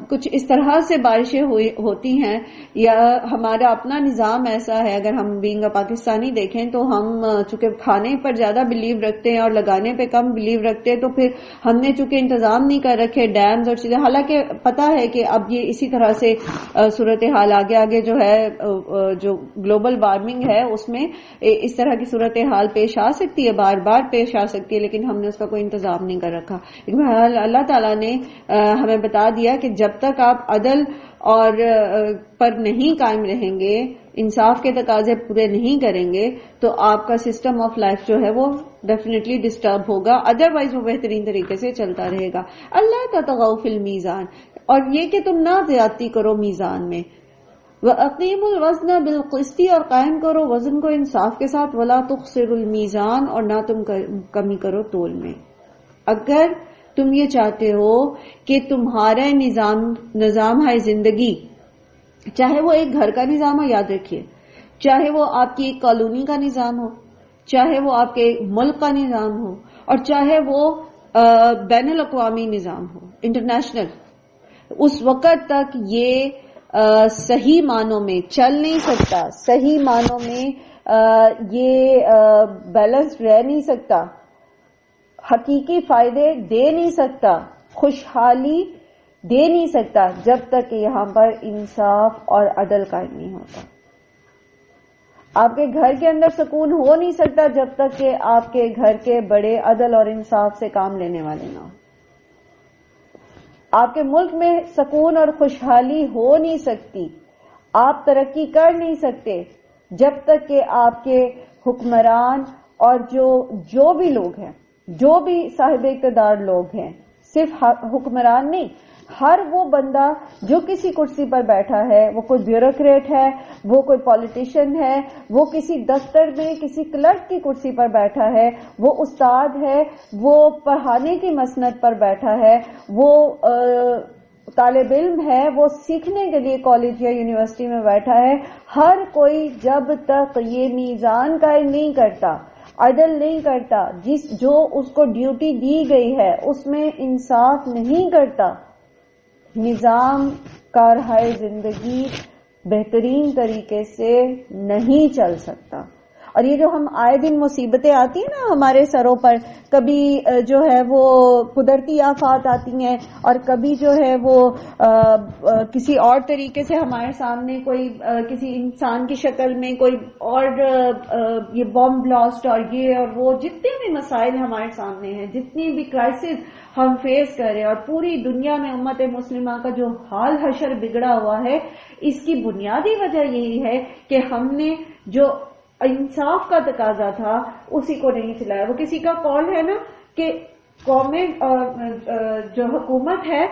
Speaker 2: کچھ اس طرح سے بارشیں ہوتی ہیں، یا ہمارا اپنا نظام ایسا ہے. اگر ہم بینگ پاکستانی دیکھیں تو ہم چونکہ کھانے پر زیادہ بلیو رکھتے ہیں اور لگانے پہ کم بلیو رکھتے ہیں، تو پھر ہم نے چونکہ انتظام نہیں کر رکھے ڈیمز اور چیزیں. حالانکہ پتا ہے کہ اب یہ اسی طرح سے صورتحال آگے جو ہے جو گلوبل وارمنگ ہے اس میں اس طرح کی صورتحال پیش آ سکتی ہے، بار بار پیش آ سکتی ہے، لیکن ہم نے اس کا کوئی انتظام نہیں کر رکھا. اللہ تعالیٰ نے ہمیں بتا دیا کہ جب تک آپ عدل اور پر نہیں قائم رہیں گے، انصاف کے تقاضے پورے نہیں کریں گے، تو آپ کا سسٹم آف لائف جو ہے وہ ڈیفینیٹلی ڈسٹرب ہوگا. ادروائز وہ بہترین طریقے سے چلتا رہے گا. اللہ تطغوا فی المیزان، اور یہ کہ تم نہ زیادتی کرو میزان میں. وَأَقِیمُوا الْوَزْنَ بِالْقِسْطِ، اور قائم کرو وزن کو انصاف کے ساتھ. وَلَا تُخْسِرُوا الْمِیزَان، اور نہ تم کمی کرو تول میں. اگر تم یہ چاہتے ہو کہ تمہارا نظام ہے زندگی، چاہے وہ ایک گھر کا نظام ہو، یاد رکھیے، چاہے وہ آپ کی ایک کالونی کا نظام ہو، چاہے وہ آپ کے ملک کا نظام ہو، اور چاہے وہ بین الاقوامی نظام ہو، انٹرنیشنل، اس وقت تک یہ صحیح معنوں میں چل نہیں سکتا، صحیح معنوں میں یہ بیلنس رہ نہیں سکتا، حقیقی فائدے دے نہیں سکتا، خوشحالی دے نہیں سکتا، جب تک کہ یہاں پر انصاف اور عدل قائم نہیں ہوتا. آپ کے گھر کے اندر سکون ہو نہیں سکتا جب تک کہ آپ کے گھر کے بڑے عدل اور انصاف سے کام لینے والے نہ ہوں. آپ کے ملک میں سکون اور خوشحالی ہو نہیں سکتی، آپ ترقی کر نہیں سکتے جب تک کہ آپ کے حکمران اور جو بھی لوگ ہیں، جو بھی صاحب اقتدار لوگ ہیں، صرف حکمران نہیں، ہر وہ بندہ جو کسی کرسی پر بیٹھا ہے، وہ کوئی بیوروکریٹ ہے، وہ کوئی پولیٹیشین ہے، وہ کسی دفتر میں کسی کلرک کی کرسی پر بیٹھا ہے، وہ استاد ہے، وہ پڑھانے کی مسند پر بیٹھا ہے، وہ طالب علم ہے، وہ سیکھنے کے لیے کالج یا یونیورسٹی میں بیٹھا ہے. ہر کوئی جب تک یہ میزان قائم نہیں کرتا، عدل نہیں کرتا، جو اس کو ڈیوٹی دی گئی ہے اس میں انصاف نہیں کرتا، نظام کارہائے زندگی بہترین طریقے سے نہیں چل سکتا. اور یہ جو ہم آئے دن مصیبتیں آتی ہیں نا ہمارے سروں پر، کبھی جو ہے وہ قدرتی آفات آتی ہیں، اور کبھی جو ہے وہ کسی اور طریقے سے ہمارے سامنے کوئی کسی انسان کی شکل میں کوئی اور یہ بم بلاسٹ اور یہ اور وہ جتنے بھی مسائل ہمارے سامنے ہیں، جتنی بھی کرائسس ہم فیس کر رہے ہیں، اور پوری دنیا میں امت مسلمہ کا جو حال حشر بگڑا ہوا ہے، اس کی بنیادی وجہ یہی ہے کہ ہم نے جو انصاف کا تقاضا تھا اسی کو نہیں چلایا. وہ کسی کا قول ہے نا کہ قومیں جو حکومت ہے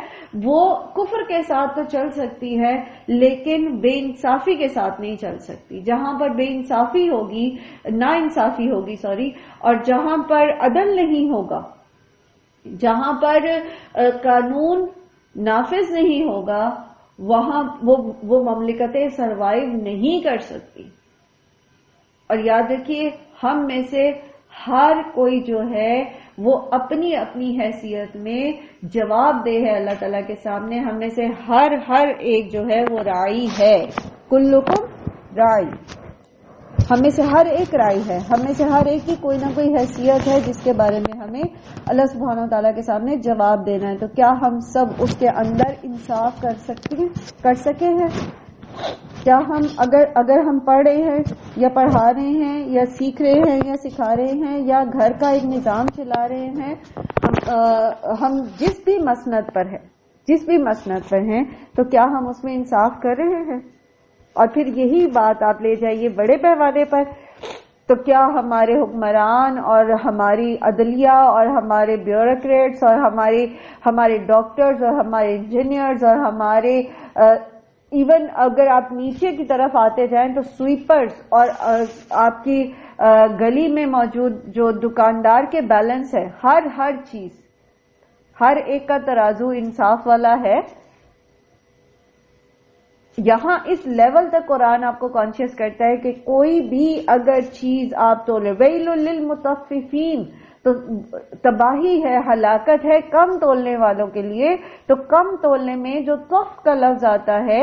Speaker 2: وہ کفر کے ساتھ تو چل سکتی ہے لیکن بے انصافی کے ساتھ نہیں چل سکتی. جہاں پر بے انصافی ہوگی، نا انصافی ہوگی اور جہاں پر عدل نہیں ہوگا، جہاں پر قانون نافذ نہیں ہوگا، وہاں وہ مملکتیں سروائیو نہیں کر سکتی. اور یاد رکھیے ہم میں سے ہر کوئی جو ہے وہ اپنی اپنی حیثیت میں جواب دہ ہے اللہ تعالیٰ کے سامنے. ہم میں سے ہر ایک جو ہے وہ راعی ہے. کلکم راعی، ہم میں سے ہر ایک راعی ہے، ہم میں سے ہر ایک کی کوئی نہ کوئی حیثیت ہے جس کے بارے میں ہمیں اللہ سبحانہ و تعالیٰ کے سامنے جواب دینا ہے. تو کیا ہم سب اس کے اندر انصاف کر سکے ہیں؟ کیا ہم اگر ہم پڑھ رہے ہیں یا پڑھا رہے ہیں یا سیکھ رہے ہیں یا سکھا رہے ہیں یا گھر کا ایک نظام چلا رہے ہیں، ہم جس بھی مسند پر ہیں تو کیا ہم اس میں انصاف کر رہے ہیں؟ اور پھر یہی بات آپ لے جائیے بڑے پیمانے پر، تو کیا ہمارے حکمران اور ہماری عدلیہ اور ہمارے بیوروکریٹس اور ہمارے ڈاکٹرز اور ہمارے انجینئرز اور ہمارے ایون اگر آپ نیچے کی طرف آتے جائیں تو سویپرز اور آپ کی گلی میں موجود جو دکاندار کے بیلنس ہے، ہر چیز، ہر ایک کا ترازو انصاف والا ہے؟ یہاں اس لیول تک قرآن آپ کو کانشیس کرتا ہے کہ کوئی بھی اگر چیز آپ تولے، ویل للمطففین، تو تباہی ہے، ہلاکت ہے کم تولنے والوں کے لیے. تو کم تولنے میں جو طف کا لفظ آتا ہے،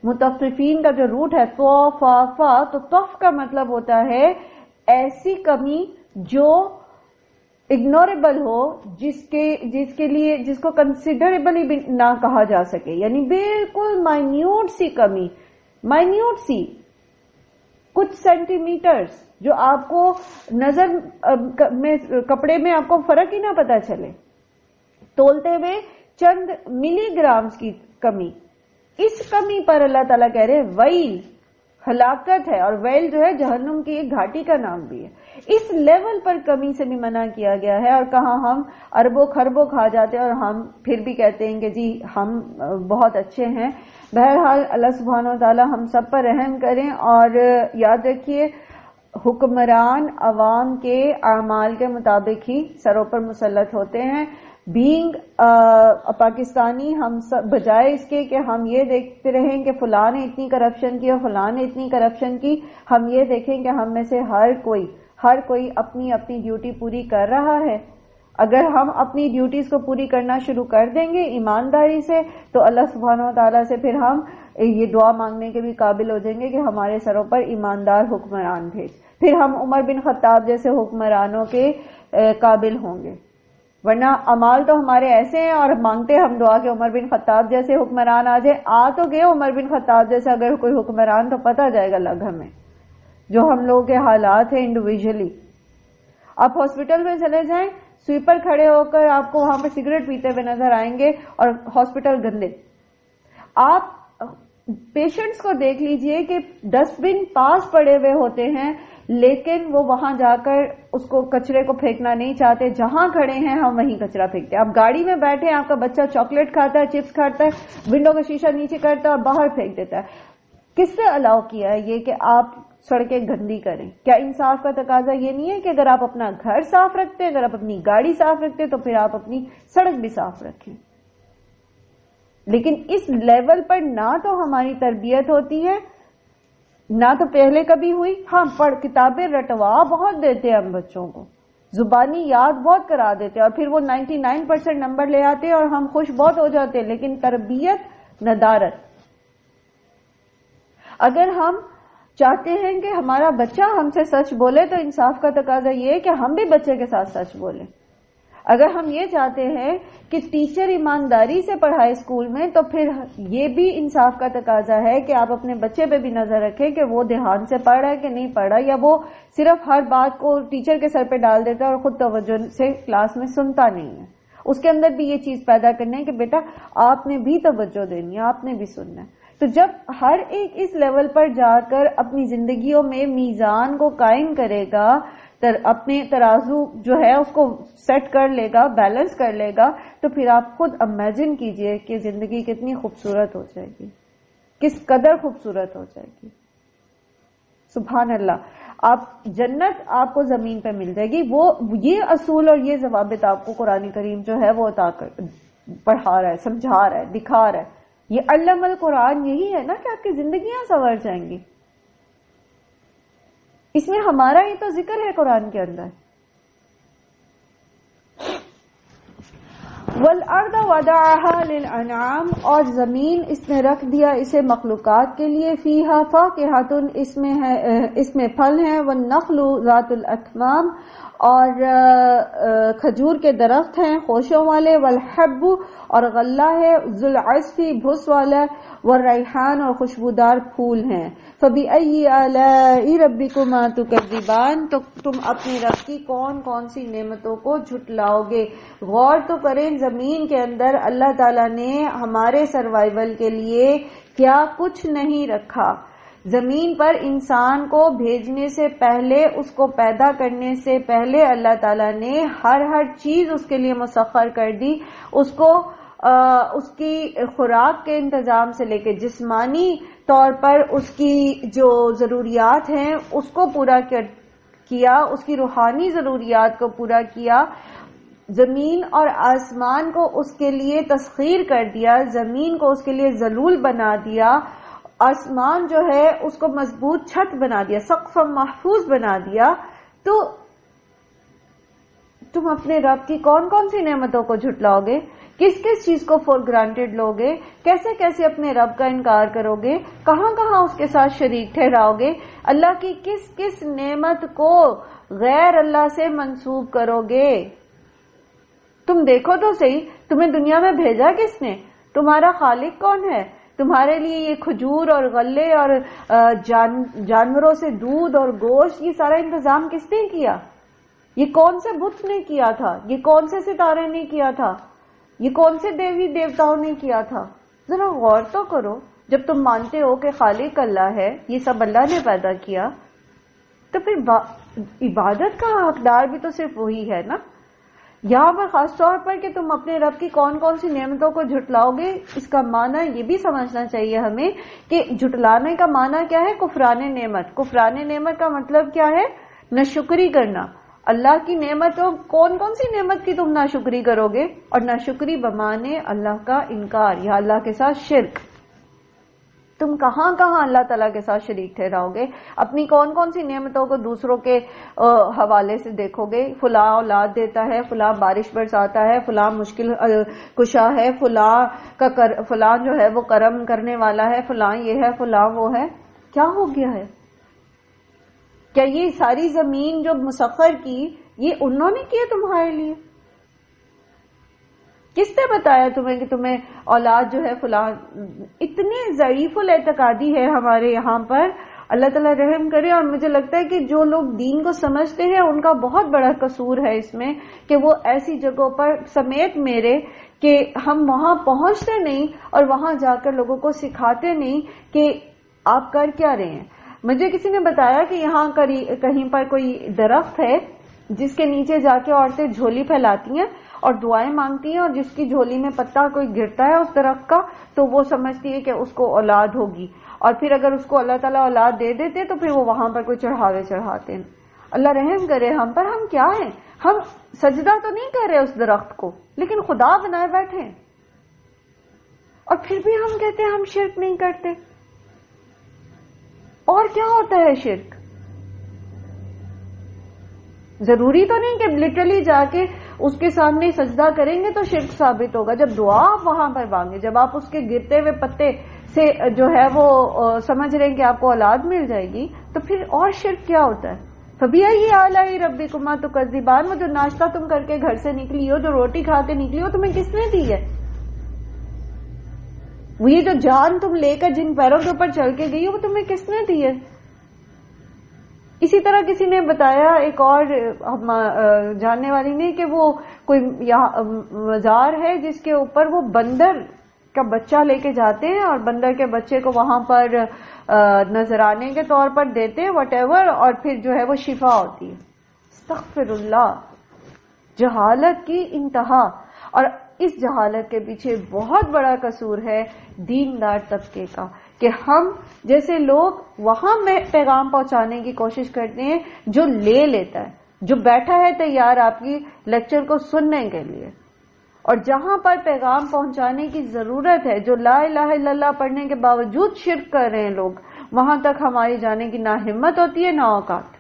Speaker 2: مطففین کا جو روٹ ہے فا، تو طف کا مطلب ہوتا ہے ایسی کمی جو اگنوریبل ہو، جس کو کنسیڈریبلی بھی نہ کہا جا سکے، یعنی بالکل مائنیوٹ سی کمی، مائنیوٹ سی کچھ سینٹی میٹرز جو آپ کو نظر میں کپڑے میں آپ کو فرق ہی نہ پتا چلے، تولتے ہوئے چند ملی گرامز کی کمی. اس کمی پر اللہ تعالیٰ کہہ رہے ویل، ہلاکت ہے. اور ویل جو ہے جہنم کی ایک گھاٹی کا نام بھی ہے. اس لیول پر کمی سے بھی منع کیا گیا ہے. اور کہاں ہم اربوں خربوں کھا جاتے ہیں اور ہم پھر بھی کہتے ہیں کہ جی ہم بہت اچھے ہیں. بہرحال اللہ سبحانہ و تعالی ہم سب پر رحم کریں. اور یاد رکھیے حکمران عوام کے اعمال کے مطابق ہی سروں پر مسلط ہوتے ہیں. بینگ پاکستانی ہم سب بجائے اس کے کہ ہم یہ دیکھتے رہیں کہ فلاں نے اتنی کرپشن کی اور فلاں نے اتنی کرپشن کی، ہم یہ دیکھیں کہ ہم میں سے ہر کوئی اپنی اپنی ڈیوٹی پوری کر رہا ہے. اگر ہم اپنی ڈیوٹیز کو پوری کرنا شروع کر دیں گے ایمانداری سے تو اللہ سبحانہ و تعالیٰ سے پھر ہم یہ دعا مانگنے کے بھی قابل ہو جائیں گے کہ ہمارے سروں پر ایماندار حکمران بھیج. پھر ہم عمر بن خطاب جیسے حکمرانوں کے قابل ہوں گے. ورنہ امال تو ہمارے ایسے ہیں اور مانگتے ہم دعا کہ عمر بن خطاب جیسے حکمران آ جائے. آ تو گئے عمر بن خطاب جیسے اگر کوئی حکمران تو پتہ جائے گا لگ ہمیں جو ہم لوگوں کے حالات ہیں انڈیویجلی. آپ ہاسپٹل میں چلے جائیں، سویپر کھڑے ہو کر آپ کو وہاں پہ سگریٹ پیتے ہوئے نظر آئیں گے اور ہاسپٹل گندے. آپ پیشنٹس کو دیکھ لیجئے کہ ڈسٹ بن پاس پڑے ہوئے ہوتے ہیں لیکن وہ وہاں جا کر اس کو کچرے کو پھینکنا نہیں چاہتے. جہاں کھڑے ہیں ہم وہیں کچرا پھینکتے ہیں. آپ گاڑی میں بیٹھے ہیں، آپ کا بچہ چاکلیٹ کھاتا ہے، چپس کھاتا ہے، ونڈو کا شیشہ نیچے کرتا ہے اور باہر پھینک دیتا ہے. کس سے الاؤ کیا ہے یہ کہ آپ سڑکیں گندی کریں؟ کیا انصاف کا تقاضا یہ نہیں ہے کہ اگر آپ اپنا گھر صاف رکھتے ہیں، اگر آپ اپنی گاڑی صاف رکھتے ہیں تو پھر آپ اپنی سڑک بھی صاف رکھیں؟ لیکن اس لیول پر نہ تو ہماری تربیت ہوتی ہے، نہ تو پہلے کبھی ہوئی. ہاں کتابیں رٹوا بہت دیتے ہیں ہم بچوں کو، زبانی یاد بہت کرا دیتے ہیں اور پھر وہ 99% نمبر لے آتے ہیں اور ہم خوش بہت ہو جاتے ہیں. لیکن تربیت ندارت. اگر ہم چاہتے ہیں کہ ہمارا بچہ ہم سے سچ بولے تو انصاف کا تقاضا یہ ہے کہ ہم بھی بچے کے ساتھ سچ بولیں. اگر ہم یہ چاہتے ہیں کہ ٹیچر ایمانداری سے پڑھائے اسکول میں تو پھر یہ بھی انصاف کا تقاضا ہے کہ آپ اپنے بچے پہ بھی نظر رکھیں کہ وہ دھیان سے پڑھ رہا ہے کہ نہیں پڑھ رہا، یا وہ صرف ہر بات کو ٹیچر کے سر پہ ڈال دیتا ہے اور خود توجہ سے کلاس میں سنتا نہیں ہے. اس کے اندر بھی یہ چیز پیدا کرنا ہے کہ بیٹا آپ نے بھی توجہ دینی ہے، آپ نے بھی سننا ہے. تو جب ہر ایک اس لیول پر جا کر اپنی زندگیوں میں میزان کو قائم کرے گا اپنے ترازو جو ہے اس کو سیٹ کر لے گا، بیلنس کر لے گا، تو پھر آپ خود امیجن کیجئے کہ زندگی کتنی خوبصورت ہو جائے گی، کس قدر خوبصورت ہو جائے گی. سبحان اللہ. آپ جنت آپ کو زمین پہ مل جائے گی. وہ یہ اصول اور یہ ضوابط آپ کو قرآن کریم جو ہے وہ پڑھا رہا ہے، سمجھا رہا ہے، دکھا رہا ہے. یہ علم القرآن یہی ہے نا کہ آپ کی زندگیاں سنور جائیں گی. اس میں ہمارا ہی تو ذکر ہے قرآن کے اندر. وَالْأَرْضَ وَضَعَهَا لِلْأَنْعَامِ، اور زمین اس نے رکھ دیا اسے مخلوقات کے لیے. فِيهَا فَاكِهَةٌ، اس میں پھل ہیں. وَالنَّخْلُ ذَاتُ الْأَكْمَامِ، اور کھجور کے درخت ہیں خوشوں والے. وَالْحَبُّ، اور غلہ ہے. ذُو الْعَصْفِ، بھس والا. وَالرَّيْحَانُ، اور خوشبودار پھول ہیں. فَبِأَيِّ آلَاءِ رَبِّكُمَا تُكَذِّبَانِ، تو تم اپنے رب کی کون کون سی نعمتوں کو جھٹلاؤ گے. غور تو کریں زمین کے اندر اللہ تعالیٰ نے ہمارے سروائیول کے لیے کیا کچھ نہیں رکھا. زمین پر انسان کو بھیجنے سے پہلے، اس کو پیدا کرنے سے پہلے اللہ تعالیٰ نے ہر چیز اس کے لیے مسخر کر دی. اس کو اس کی خوراک کے انتظام سے لے کے جسمانی طور پر اس کی جو ضروریات ہیں اس کو پورا کیا، اس کی روحانی ضروریات کو پورا کیا. زمین اور آسمان کو اس کے لیے تسخیر کر دیا، زمین کو اس کے لیے ذلول بنا دیا، آسمان جو ہے اس کو مضبوط چھت بنا دیا، سقف محفوظ بنا دیا. تو تم اپنے رب کی کون کون سی نعمتوں کو جھٹلاؤ گے؟ کس کس چیز کو فور گرانٹیڈ لو گے؟ کیسے کیسے اپنے رب کا انکار کرو گے؟ کہاں کہاں اس کے ساتھ شریک ٹھہراؤ گے؟ اللہ کی کس کس نعمت کو غیر اللہ سے منسوب کرو گے؟ تم دیکھو تو صحیح، تمہیں دنیا میں بھیجا کس نے؟ تمہارا خالق کون ہے؟ تمہارے لیے یہ کھجور اور غلے اور جانوروں سے دودھ اور گوشت، یہ سارا انتظام کس نے کیا؟ یہ کون سے بت نے کیا تھا؟ یہ کون سے ستارے نے کیا تھا؟ یہ کون سے دیوی دیوتاؤں نے کیا تھا؟ ذرا غور تو کرو. جب تم مانتے ہو کہ خالق اللہ ہے، یہ سب اللہ نے پیدا کیا، تو پھر عبادت کا حقدار بھی تو صرف وہی ہے نا. یہاں پر خاص طور پر کہ تم اپنے رب کی کون کون سی نعمتوں کو جھٹلاؤ گے، اس کا معنی یہ بھی سمجھنا چاہیے ہمیں کہ جھٹلانے کا معنی کیا ہے. کفران نعمت. کفران نعمت کا مطلب کیا ہے؟ ناشکری کرنا. اللہ کی نعمتوں، کون کون سی نعمت کی تم ناشکری کرو گے؟ اور ناشکری بمانے اللہ کا انکار یا اللہ کے ساتھ شرک. تم کہاں کہاں اللہ تعالیٰ کے ساتھ شریک ٹھہراؤ گے؟ اپنی کون کون سی نعمتوں کو دوسروں کے حوالے سے دیکھو گے. فلاں اولاد دیتا ہے، فلاں بارش برساتا ہے، فلاں مشکل کشا ہے، فلاں جو ہے وہ کرم کرنے والا ہے، فلاں یہ ہے، فلاں وہ ہے. کیا ہو گیا ہے؟ کیا یہ ساری زمین جو مسخر کی یہ انہوں نے کیے تمہارے لیے؟ کس نے بتایا تمہیں کہ تمہیں اولاد جو ہے فلاں؟ اتنے ضعیف الاعتقادی ہے ہمارے یہاں پر. اللہ تعالیٰ رحم کرے. اور مجھے لگتا ہے کہ جو لوگ دین کو سمجھتے ہیں ان کا بہت بڑا قصور ہے اس میں کہ وہ ایسی جگہوں پر سمیت میرے کہ ہم وہاں پہنچتے نہیں اور وہاں جا کر لوگوں کو سکھاتے نہیں کہ آپ کر کیا رہے ہیں. مجھے کسی نے بتایا کہ یہاں کہیں پر کوئی درخت ہے جس کے نیچے جا کے عورتیں جھولی پھیلاتی ہیں اور دعائیں مانگتی ہیں، اور جس کی جھولی میں پتا کوئی گرتا ہے اس درخت کا تو وہ سمجھتی ہے کہ اس کو اولاد ہوگی، اور پھر اگر اس کو اللہ تعالیٰ اولاد دے دیتے تو پھر وہ وہاں پر کوئی چڑھاوے چڑھاتے ہیں. اللہ رحم کرے ہم پر. ہم کیا ہیں؟ ہم سجدہ تو نہیں کر رہے اس درخت کو، لیکن خدا بنائے بیٹھے ہیں، اور پھر بھی ہم کہتے ہیں ہم شرک نہیں کرتے. اور کیا ہوتا ہے شرک؟ ضروری تو نہیں کہ لٹرلی جا کے اس کے سامنے سجدہ کریں گے تو شرک ثابت ہوگا. جب دعا آپ وہاں پر مانگے، جب آپ اس کے گرتے ہوئے پتے سے جو ہے وہ سمجھ رہے ہیں کہ آپ کو اولاد مل جائے گی، تو پھر اور شرک کیا ہوتا ہے؟ فَبِأَيِّ آلَاءِ رَبِّكُمَا تُكَذِّبَانِ. وہ جو ناشتہ تم کر کے گھر سے نکلی ہو، جو روٹی کھا کے نکلی ہو، تمہیں کس نے دی ہے؟ وہ یہ جو جان تم لے کر جن پیروں کے اوپر چل کے گئی ہو، وہ تمہیں کس نے دی ہے؟ اسی طرح کسی نے بتایا، ایک اور جاننے والی نے، کہ وہ کوئی مزار ہے جس کے اوپر وہ بندر کا بچہ لے کے جاتے ہیں اور بندر کے بچے کو وہاں پر نذرانے کے طور پر دیتے ہیں وٹ ایور، اور پھر جو ہے وہ شفا ہوتی ہے. استغفر اللہ، جہالت کی انتہا. اور اس جہالت کے پیچھے بہت بڑا قصور ہے دیندار طبقے کا، کہ ہم جیسے لوگ وہاں میں پیغام پہنچانے کی کوشش کرتے ہیں جو لے لیتا ہے، جو بیٹھا ہے تیار آپ کی لیکچر کو سننے کے لیے، اور جہاں پر پیغام پہنچانے کی ضرورت ہے، جو لا الہ الا اللہ پڑھنے کے باوجود شرک کر رہے ہیں لوگ، وہاں تک ہماری جانے کی نہ ہمت ہوتی ہے نہ اوقات.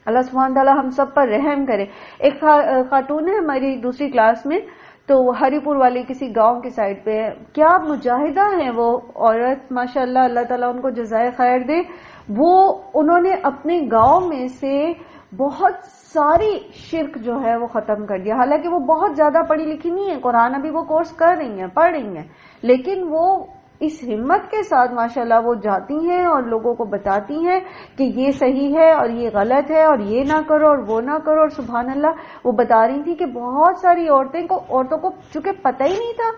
Speaker 2: اللہ سبحانہ تعالیٰ ہم سب پر رحم کرے. ایک خاتون ہے ہماری دوسری کلاس میں، تو ہری پور والی کسی گاؤں کی سائڈ پہ ہے، کیا مجاہدہ ہیں وہ عورت، ماشاءاللہ، اللہ تعالیٰ ان کو جزائے خیر دے. انہوں نے اپنے گاؤں میں سے بہت ساری شرک جو ہے وہ ختم کر دیا. حالانکہ وہ بہت زیادہ پڑھی لکھی نہیں ہے، قرآن ابھی وہ کورس کر رہی ہیں، پڑھ رہی ہیں، لیکن وہ اس ہمت کے ساتھ ماشاءاللہ وہ جاتی ہیں اور لوگوں کو بتاتی ہیں کہ یہ صحیح ہے اور یہ غلط ہے اور یہ نہ کرو اور وہ نہ کرو. اور سبحان اللہ وہ بتا رہی تھی کہ بہت ساری عورتوں کو چونکہ پتہ ہی نہیں تھا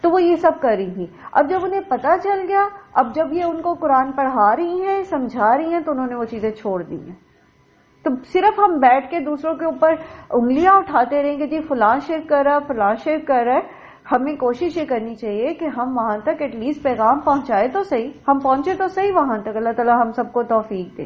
Speaker 2: تو وہ یہ سب کر رہی تھی. اب جب انہیں پتہ چل گیا، اب جب یہ ان کو قرآن پڑھا رہی ہیں، سمجھا رہی ہیں، تو انہوں نے وہ چیزیں چھوڑ دی ہیں. تو صرف ہم بیٹھ کے دوسروں کے اوپر انگلیاں اٹھاتے رہیں گے جی فلاں شرک کر رہا ہے، فلاں شرک کر رہا ہے. ہمیں کوشش یہ کرنی چاہیے کہ ہم وہاں تک ایٹ لیسٹ پیغام پہنچائے تو صحیح، ہم پہنچے تو صحیح وہاں تک. اللہ تعالیٰ ہم سب کو توفیق دے.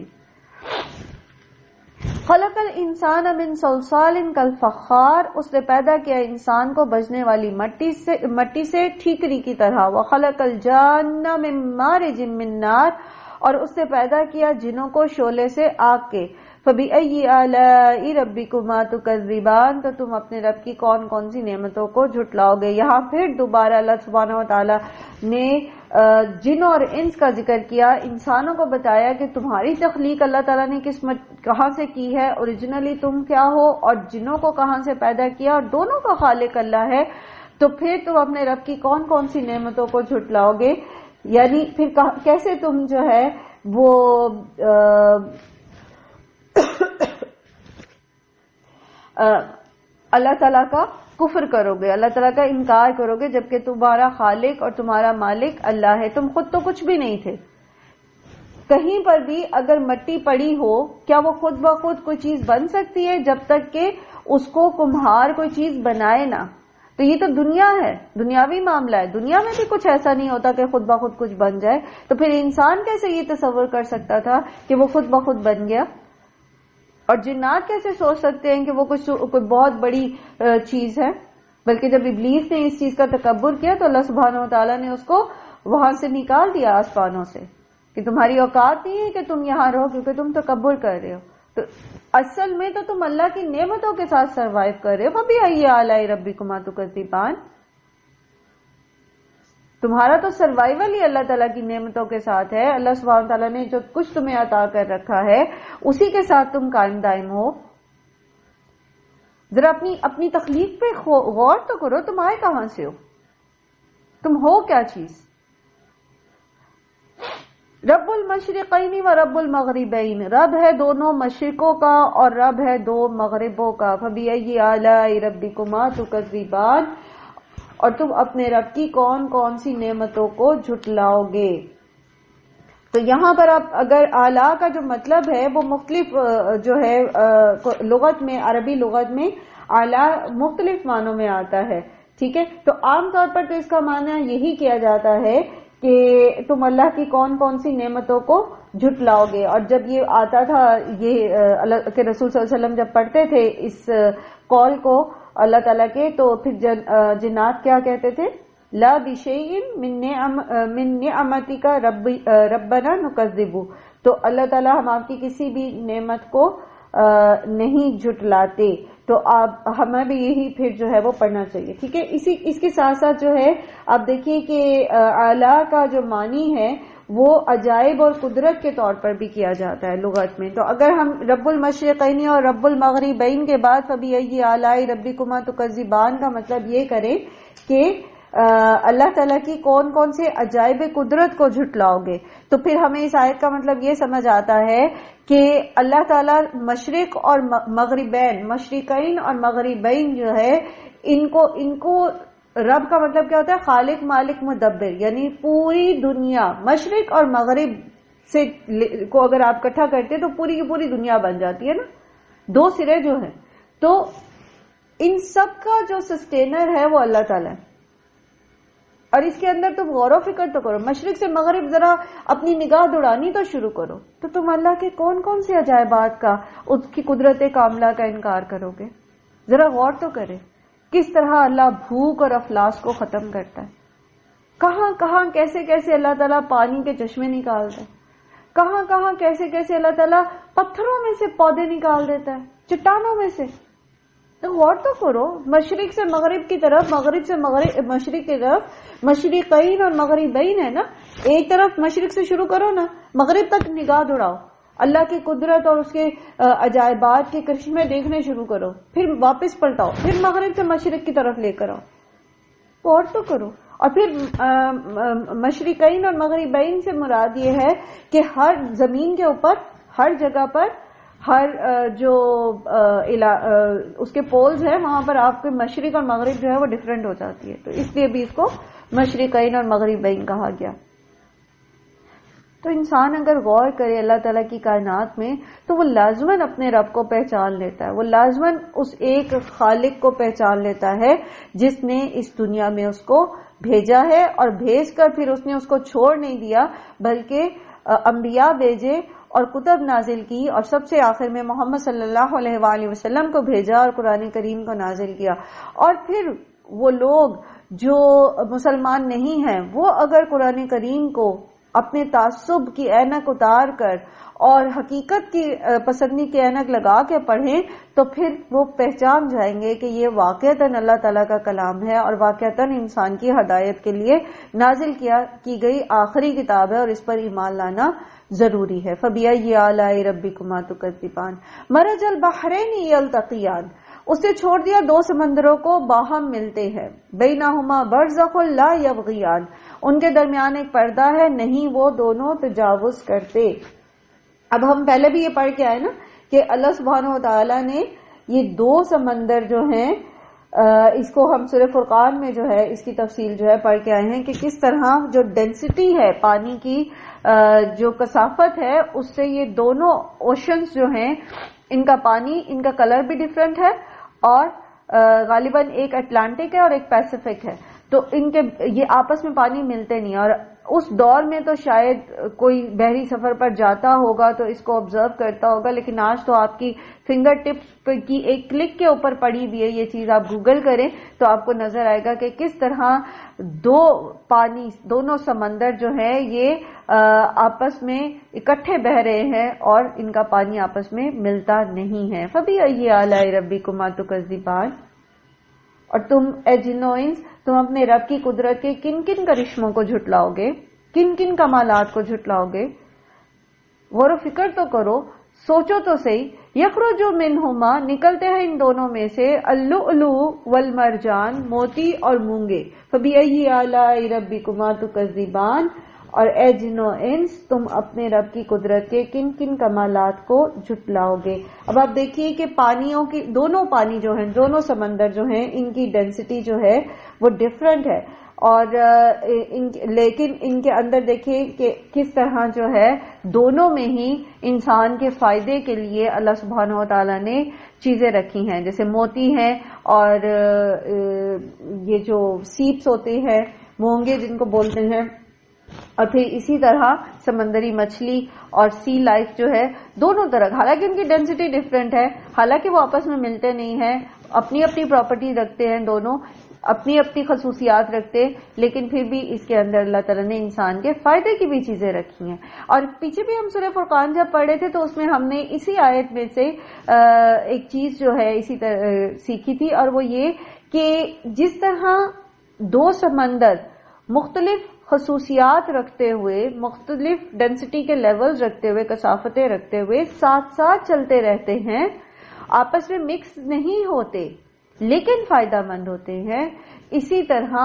Speaker 2: خلق الانسان من صلصال کالفخار، اس نے پیدا کیا انسان کو بجنے والی مٹی سے ٹھیکری کی طرح. وخلق الجان من مارج من نار، اور اس نے پیدا کیا جنوں کو شعلے سے آگ کے. فبأي آلاء ربكما تكذبان، تو تم اپنے رب کی کون کون سی نعمتوں کو جھٹلاؤ گے. یہاں پھر دوبارہ اللہ سبحانہ وتعالی نے جن اور انس کا ذکر کیا، انسانوں کو بتایا کہ تمہاری تخلیق اللہ تعالیٰ نے کہاں سے کی ہے، اوریجنلی تم کیا ہو، اور جنوں کو کہاں سے پیدا کیا، اور دونوں کا خالق اللہ ہے. تو پھر تم اپنے رب کی کون کون سی نعمتوں کو جھٹلاؤ گے، یعنی پھر کیسے تم جو ہے وہ اللہ تعالیٰ کا کفر کرو گے، اللہ تعالیٰ کا انکار کرو گے، جبکہ تمہارا خالق اور تمہارا مالک اللہ ہے. تم خود تو کچھ بھی نہیں تھے. کہیں پر بھی اگر مٹی پڑی ہو، کیا وہ خود بخود کوئی چیز بن سکتی ہے جب تک کہ اس کو کمہار کوئی چیز بنائے نہ؟ تو یہ تو دنیا ہے، دنیاوی معاملہ ہے. دنیا میں بھی کچھ ایسا نہیں ہوتا کہ خود بخود کچھ بن جائے. تو پھر انسان کیسے یہ تصور کر سکتا تھا کہ وہ خود بخود بن گیا؟ اور جنات کیسے سوچ سکتے ہیں کہ وہ کوئی بہت بڑی چیز ہے؟ بلکہ جب ابلیس نے اس چیز کا تکبر کیا تو اللہ سبحانہ وتعالیٰ نے اس کو وہاں سے نکال دیا آسمانوں سے، کہ تمہاری اوقات نہیں ہے کہ تم یہاں رہو کیونکہ تم تکبر کر رہے ہو. تو اصل میں تو تم اللہ کی نعمتوں کے ساتھ سروائیو کر رہے ہو. فبأي آلاء ربكما تكذبان، تمہارا تو سروائیول ہی اللہ تعالیٰ کی نعمتوں کے ساتھ ہے. اللہ سبحانہ تعالیٰ نے جو کچھ تمہیں عطا کر رکھا ہے اسی کے ساتھ تم قائم دائم ہو. ذرا اپنی تخلیق پہ غور تو کرو، تم آئے کہاں سے ہو، تم ہو کیا چیز. رب المشرقین و رب المغربین، رب ہے دونوں مشرقوں کا اور رب ہے دو مغربوں کا. فبأي آلاء ربكما تكذبان، اور تم اپنے رب کی کون کون سی نعمتوں کو جھٹلاؤ گے. تو یہاں پر آپ اگر اعلیٰ کا جو مطلب ہے وہ مختلف جو ہے لغت میں، عربی لغت میں اعلیٰ مختلف معنوں میں آتا ہے. ٹھیک ہے، تو عام طور پر تو اس کا معنی یہی کیا جاتا ہے کہ تم اللہ کی کون کون سی نعمتوں کو جھٹلاؤ گے. اور جب یہ آتا تھا، یہ اللہ کے رسول صلی اللہ علیہ وسلم جب پڑھتے تھے اس قول کو اللہ تعالیٰ کے، تو پھر جنات کیا کہتے تھے؟ لا بشیء من نعمتک ربنا نکذب. تو اللہ تعالیٰ ہم آپ کی کسی بھی نعمت کو نہیں جھٹلاتے. تو آپ ہمیں بھی یہی پھر جو ہے وہ پڑھنا چاہیے. ٹھیک ہے، اس کے ساتھ ساتھ جو ہے آپ دیکھیے کہ اعلیٰ کا جو معنی ہے وہ عجائب اور قدرت کے طور پر بھی کیا جاتا ہے لغت میں. تو اگر ہم رب المشرقین اور رب المغربین کے بعد فبأي آلاء ربكما تكذبان کا مطلب یہ کریں کہ اللہ تعالیٰ کی کون کون سے عجائب قدرت کو جھٹلاؤ گے، تو پھر ہمیں اس آیت کا مطلب یہ سمجھ آتا ہے کہ اللہ تعالیٰ مشرق اور مغربین، مشرقین اور مغربین جو ہے ان کو رب کا مطلب کیا ہوتا ہے؟ خالق، مالک، مدبر. یعنی پوری دنیا، مشرق اور مغرب سے کو اگر آپ اکٹھا کرتے تو پوری کی پوری دنیا بن جاتی ہے نا. دو سرے جو ہیں، تو ان سب کا جو سسٹینر ہے وہ اللہ تعالیٰ ہے. اور اس کے اندر تم غور و فکر تو کرو، مشرق سے مغرب ذرا اپنی نگاہ دوڑانی تو شروع کرو، تو تم اللہ کے کون کون سے عجائبات کا، اس کی قدرت کاملہ کا انکار کرو گے. ذرا غور تو کرے کس طرح اللہ بھوک اور افلاس کو ختم کرتا ہے، کہاں کہاں کیسے کیسے اللہ تعالیٰ پانی کے چشمے نکالتا ہے، کہاں کہاں کیسے کیسے اللہ تعالیٰ پتھروں میں سے پودے نکال دیتا ہے، چٹانوں میں سے. تو غور تو کرو، مشرق سے مغرب کی طرف، مغرب سے مشرق کی طرف، مشرقین اور مغربین ہے نا، ایک طرف مشرق سے شروع کرو نا، مغرب تک نگاہ دوڑاؤ، اللہ کی قدرت اور اس کے عجائبات کے کرشمے دیکھنے شروع کرو، پھر واپس پلٹاؤ، پھر مغرب سے مشرق کی طرف لے کر آؤ، غور تو کرو. اور پھر مشرقین اور مغربین سے مراد یہ ہے کہ ہر زمین کے اوپر، ہر جگہ پر، ہر جو اس کے پولز ہیں وہاں پر آپ کے مشرق اور مغرب جو ہے وہ ڈیفرنٹ ہو جاتی ہے، تو اس لیے بھی اس کو مشرقین اور مغربین کہا گیا. تو انسان اگر غور کرے اللہ تعالیٰ کی کائنات میں تو وہ لازماً اپنے رب کو پہچان لیتا ہے، وہ لازماً اس ایک خالق کو پہچان لیتا ہے جس نے اس دنیا میں اس کو بھیجا ہے، اور بھیج کر پھر اس نے اس کو چھوڑ نہیں دیا بلکہ انبیاء بھیجے اور کتب نازل کی، اور سب سے آخر میں محمد صلی اللہ علیہ وآلہ وسلم کو بھیجا اور قرآن کریم کو نازل کیا. اور پھر وہ لوگ جو مسلمان نہیں ہیں وہ اگر قرآن کریم کو اپنے تعصب کی اینک اتار کر اور حقیقت کی پسندی کی اینک لگا کے پڑھیں تو پھر وہ پہچان جائیں گے کہ یہ واقعتاً اللہ تعالیٰ کا کلام ہے اور واقعتاً انسان کی ہدایت کے لیے نازل کی گئی آخری کتاب ہے، اور اس پر ایمان لانا ضروری ہے. فَبِأَيِّ آلَاءِ رَبِّكُمَا تُكَذِّبَانِ مَرَجَ الْبَحْرَيْنِ يَلْتَقِيَانِ، اس نے چھوڑ دیا دو سمندروں کو باہم ملتے ہیں، بَيْنَهُمَا بَرْزَخٌ لَا يَبْغِيَانِ، ان کے درمیان ایک پردہ ہے، نہیں وہ دونوں تجاوز کرتے. اب ہم پہلے بھی یہ پڑھ کے آئے نا کہ اللہ سبحانہ وتعالی نے یہ دو سمندر جو ہیں، اس کو ہم سورہ فرقان میں جو ہے اس کی تفصیل جو ہے پڑھ کے آئے ہیں کہ کس طرح جو ڈینسٹی ہے پانی کی، جو کثافت ہے، اس سے یہ دونوں اوشنز جو ہیں ان کا پانی، ان کا کلر بھی ڈیفرنٹ ہے، اور غالباً ایک اٹلانٹک ہے اور ایک پیسیفک ہے، تو ان کے یہ آپس میں پانی ملتے نہیں. اور اس دور میں تو شاید کوئی بحری سفر پر جاتا ہوگا تو اس کو آبزرو کرتا ہوگا، لیکن آج تو آپ کی فنگر ٹپ کی ایک کلک کے اوپر پڑی بھی ہے یہ چیز. آپ گوگل کریں تو آپ کو نظر آئے گا کہ کس طرح دونوں سمندر جو ہے یہ آپس میں اکٹھے بہ رہے ہیں اور ان کا پانی آپس میں ملتا نہیں ہے. فَبِأَيِّ آلَاءِ رَبِّكُمَا تُكَذِّبَانِ، اور تم اے جنو انس، تم اپنے رب کی قدرت کے کن کن کرشموں کو جھٹلاؤ گے، کن کن کمالات کو جھٹلاؤ گے. غور و فکر تو کرو، سوچو تو صحیح. یخرج منہما، نکلتے ہیں ان دونوں میں سے، اللؤلؤ والمرجان، موتی اور مونگے. فبأي آلاء ربكما تكذبان، اور اے جنو انس تم اپنے رب کی قدرت کے کن کن کمالات کو جھٹلاؤ گے. اب آپ دیکھیے کہ پانیوں کی، دونوں پانی جو ہیں، دونوں سمندر جو ہیں، ان کی ڈینسٹی جو ہے وہ ڈیفرنٹ ہے، اور لیکن ان کے اندر دیکھیے کہ کس طرح جو ہے دونوں میں ہی انسان کے فائدے کے لیے اللہ سبحانہ و تعالیٰ نے چیزیں رکھی ہیں، جیسے موتی ہیں اور یہ جو سیپس ہوتے ہیں، مونگے جن کو بولتے ہیں، اور پھر اسی طرح سمندری مچھلی اور سی لائف جو ہے، دونوں طرح، حالانکہ ان کی ڈینسٹی ڈیفرنٹ ہے، حالانکہ وہ آپس میں ملتے نہیں ہیں، اپنی اپنی پراپرٹی رکھتے ہیں، دونوں اپنی اپنی خصوصیات رکھتے، لیکن پھر بھی اس کے اندر اللہ تعالیٰ نے انسان کے فائدے کی بھی چیزیں رکھی ہیں. اور پیچھے بھی ہم سورہ فرقان جب پڑھے تھے تو اس میں ہم نے اسی آیت میں سے ایک چیز جو ہے اسی طرح سیکھی تھی، اور وہ یہ کہ جس طرح دو سمندر مختلف خصوصیات رکھتے ہوئے، مختلف ڈینسٹی کے لیولز رکھتے ہوئے، کثافتیں رکھتے ہوئے ساتھ ساتھ چلتے رہتے ہیں، آپس میں مکس نہیں ہوتے لیکن فائدہ مند ہوتے ہیں، اسی طرح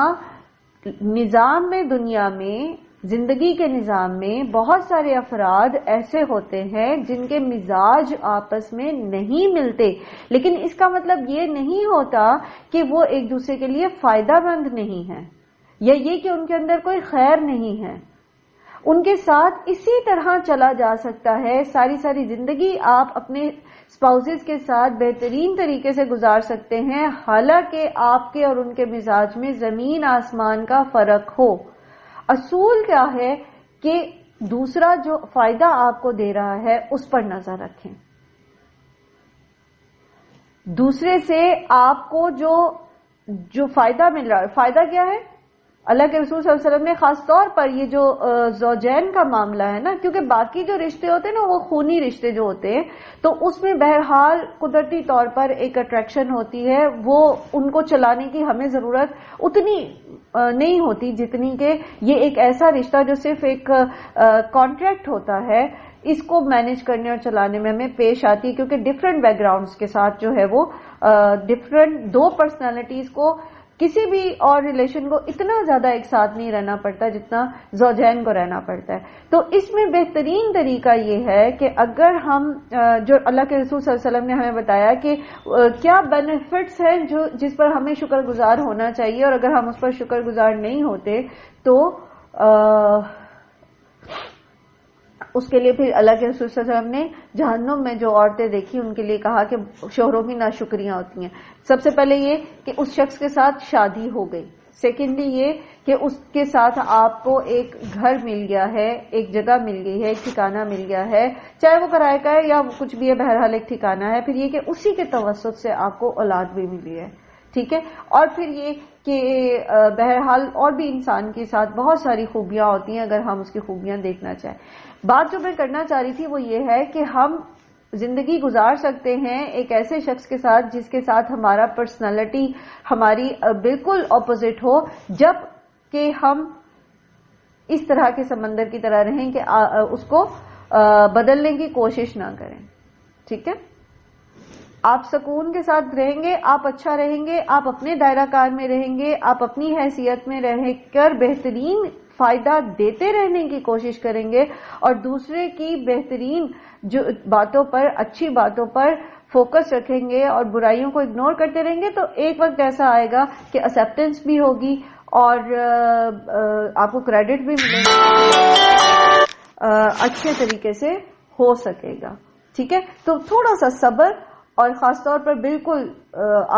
Speaker 2: نظام میں، دنیا میں، زندگی کے نظام میں بہت سارے افراد ایسے ہوتے ہیں جن کے مزاج آپس میں نہیں ملتے، لیکن اس کا مطلب یہ نہیں ہوتا کہ وہ ایک دوسرے کے لیے فائدہ مند نہیں ہیں، یا یہ کہ ان کے اندر کوئی خیر نہیں ہے. ان کے ساتھ اسی طرح چلا جا سکتا ہے. ساری ساری زندگی آپ اپنے اسپاؤزز کے ساتھ بہترین طریقے سے گزار سکتے ہیں، حالانکہ آپ کے اور ان کے مزاج میں زمین آسمان کا فرق ہو. اصول کیا ہے کہ دوسرا جو فائدہ آپ کو دے رہا ہے اس پر نظر رکھیں. دوسرے سے آپ کو جو فائدہ مل رہا ہے، فائدہ کیا ہے؟ اللہ کے رسول صلی اللہ علیہ وسلم نے خاص طور پر یہ جو زوجین کا معاملہ ہے نا، کیونکہ باقی جو رشتے ہوتے ہیں نا وہ خونی رشتے جو ہوتے ہیں، تو اس میں بہرحال قدرتی طور پر ایک اٹریکشن ہوتی ہے، وہ ان کو چلانے کی ہمیں ضرورت اتنی نہیں ہوتی جتنی کہ یہ ایک ایسا رشتہ جو صرف ایک کانٹریکٹ ہوتا ہے، اس کو مینج کرنے اور چلانے میں ہمیں پیش آتی ہے، کیونکہ ڈفرینٹ بیک گراؤنڈز کے ساتھ جو ہے وہ ڈفرینٹ دو پرسنالٹیز کو کسی بھی اور ریلیشن کو اتنا زیادہ ایک ساتھ نہیں رہنا پڑتا جتنا زوجین کو رہنا پڑتا ہے. تو اس میں بہترین طریقہ یہ ہے کہ اگر ہم جو اللہ کے رسول صلی اللہ علیہ وسلم نے ہمیں بتایا کہ کیا بینیفٹس ہیں جس پر ہمیں شکر گزار ہونا چاہیے، اور اگر ہم اس پر شکر گزار نہیں ہوتے تو اس کے لیے پھر اللہ کے رسول صلی اللہ علیہ وسلم نے جہنم میں جو عورتیں دیکھی ان کے لیے کہا کہ شوہروں کی ناشکریاں ہوتی ہیں. سب سے پہلے یہ کہ اس شخص کے ساتھ شادی ہو گئی، سیکنڈلی یہ کہ اس کے ساتھ آپ کو ایک گھر مل گیا ہے، ایک جگہ مل گئی ہے، ایک ٹھکانہ مل گیا ہے، چاہے وہ کرائے کا ہے یا کچھ بھی ہے، بہرحال ایک ٹھکانہ ہے. پھر یہ کہ اسی کے توسط سے آپ کو اولاد بھی ملی ہے، ٹھیک ہے. اور پھر یہ کہ بہرحال اور بھی انسان کے ساتھ بہت ساری خوبیاں ہوتی ہیں اگر ہم اس کی خوبیاں دیکھنا چاہیں. بات جو میں کرنا چاہ رہی تھی وہ یہ ہے کہ ہم زندگی گزار سکتے ہیں ایک ایسے شخص کے ساتھ جس کے ساتھ ہمارا پرسنالٹی ہماری بالکل اپوزٹ ہو، جب کہ ہم اس طرح کے سمندر کی طرح رہیں کہ اس کو بدلنے کی کوشش نہ کریں. ٹھیک ہے، آپ سکون کے ساتھ رہیں گے، آپ اچھا رہیں گے، آپ اپنے دائرہ کار میں رہیں گے، آپ اپنی حیثیت میں رہ کر بہترین فائدہ دیتے رہنے کی کوشش کریں گے اور دوسرے کی بہترین جو باتوں پر، اچھی باتوں پر فوکس رکھیں گے اور برائیوں کو اگنور کرتے رہیں گے. تو ایک وقت ایسا آئے گا کہ ایکسیپٹنس بھی ہوگی اور آپ کو کریڈٹ بھی ملے گا، اچھے طریقے سے ہو سکے گا. ٹھیک ہے، تو تھوڑا سا صبر، اور خاص طور پر بالکل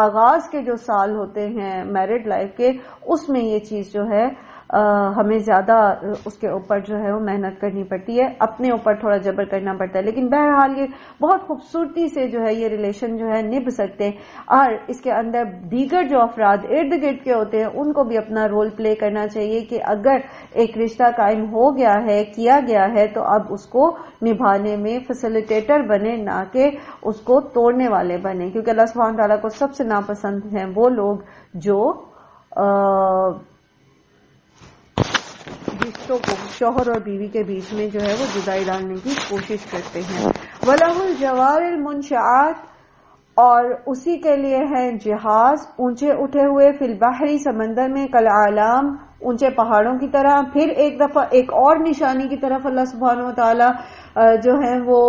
Speaker 2: آغاز کے جو سال ہوتے ہیں میرڈ لائف کے، اس میں یہ چیز جو ہے ہمیں زیادہ اس کے اوپر جو ہے وہ محنت کرنی پڑتی ہے، اپنے اوپر تھوڑا جبر کرنا پڑتا ہے. لیکن بہرحال یہ بہت خوبصورتی سے جو ہے یہ ریلیشن جو ہے نبھ سکتے ہیں، اور اس کے اندر دیگر جو افراد ارد گرد کے ہوتے ہیں ان کو بھی اپنا رول پلے کرنا چاہیے کہ اگر ایک رشتہ قائم ہو گیا ہے، کیا گیا ہے، تو اب اس کو نبھانے میں فیسیلیٹیٹر بنے، نہ کہ اس کو توڑنے والے بنے. کیونکہ اللہ سبحانہ تعالیٰ کو سب سے ناپسند ہیں وہ لوگ جو رشتوں کو، شوہر اور بیوی کے بیچ میں جو ہے وہ جدائی ڈالنے کی کوشش کرتے ہیں. وَلَهُ الْجَوَارِ الْمُنْشَآتِ، اور اسی کے لیے ہیں جہاز اونچے اٹھے ہوئے، فی البحری، سمندر میں، کالعلام، اونچے پہاڑوں کی طرح. پھر ایک دفعہ ایک اور نشانی کی طرف اللہ سبحانہ وتعالی جو ہے وہ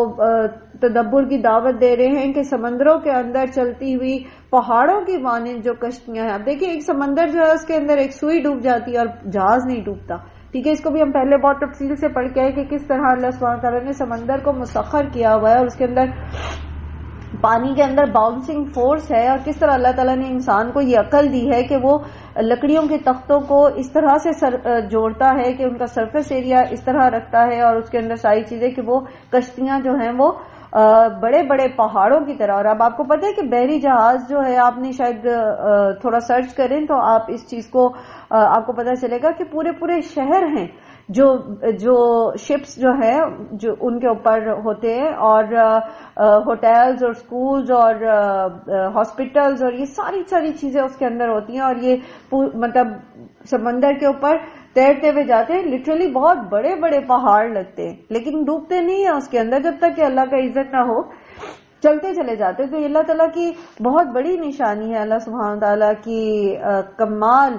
Speaker 2: تدبر کی دعوت دے رہے ہیں کہ سمندروں کے اندر چلتی ہوئی پہاڑوں کی مانند جو کشتیاں ہیں. اب دیکھیں ایک سمندر جو ہے اس کے اندر ایک سوئی ڈوب جاتی ہے اور جہاز نہیں ڈوبتا. ٹھیک ہے، اس کو بھی ہم پہلے بہت تفصیل سے پڑھ کے آئے کہ کس طرح اللہ سبحانہ تعالیٰ نے سمندر کو مسخر کیا ہوا ہے اور اس کے اندر پانی کے اندر باؤنسنگ فورس ہے، اور کس طرح اللہ تعالیٰ نے انسان کو یہ عقل دی ہے کہ وہ لکڑیوں کے تختوں کو اس طرح سے جوڑتا ہے کہ ان کا سرفیس ایریا اس طرح رکھتا ہے اور اس کے اندر ساری چیزیں کہ وہ کشتیاں جو ہیں وہ بڑے بڑے پہاڑوں کی طرح. اور اب آپ کو پتہ ہے کہ بحری جہاز جو ہے، آپ نے شاید تھوڑا سرچ کریں تو آپ اس چیز کو آپ کو پتہ چلے گا کہ پورے پورے شہر ہیں جو شپس جو ہیں جو ان کے اوپر ہوتے ہیں، اور ہوٹلز اور سکولز اور ہاسپٹلز اور یہ ساری چیزیں اس کے اندر ہوتی ہیں. اور یہ مطلب سمندر کے اوپر تیرتے ہوئے جاتے ہیں، لٹرلی بہت بڑے بڑے پہاڑ لگتے ہیں لیکن ڈوبتے نہیں ہیں اس کے اندر جب تک کہ اللہ کا عزت نہ ہو، چلتے چلے جاتے. تو یہ اللہ تعالیٰ کی بہت بڑی نشانی ہے، اللہ سبحانہ تعالیٰ کی کمال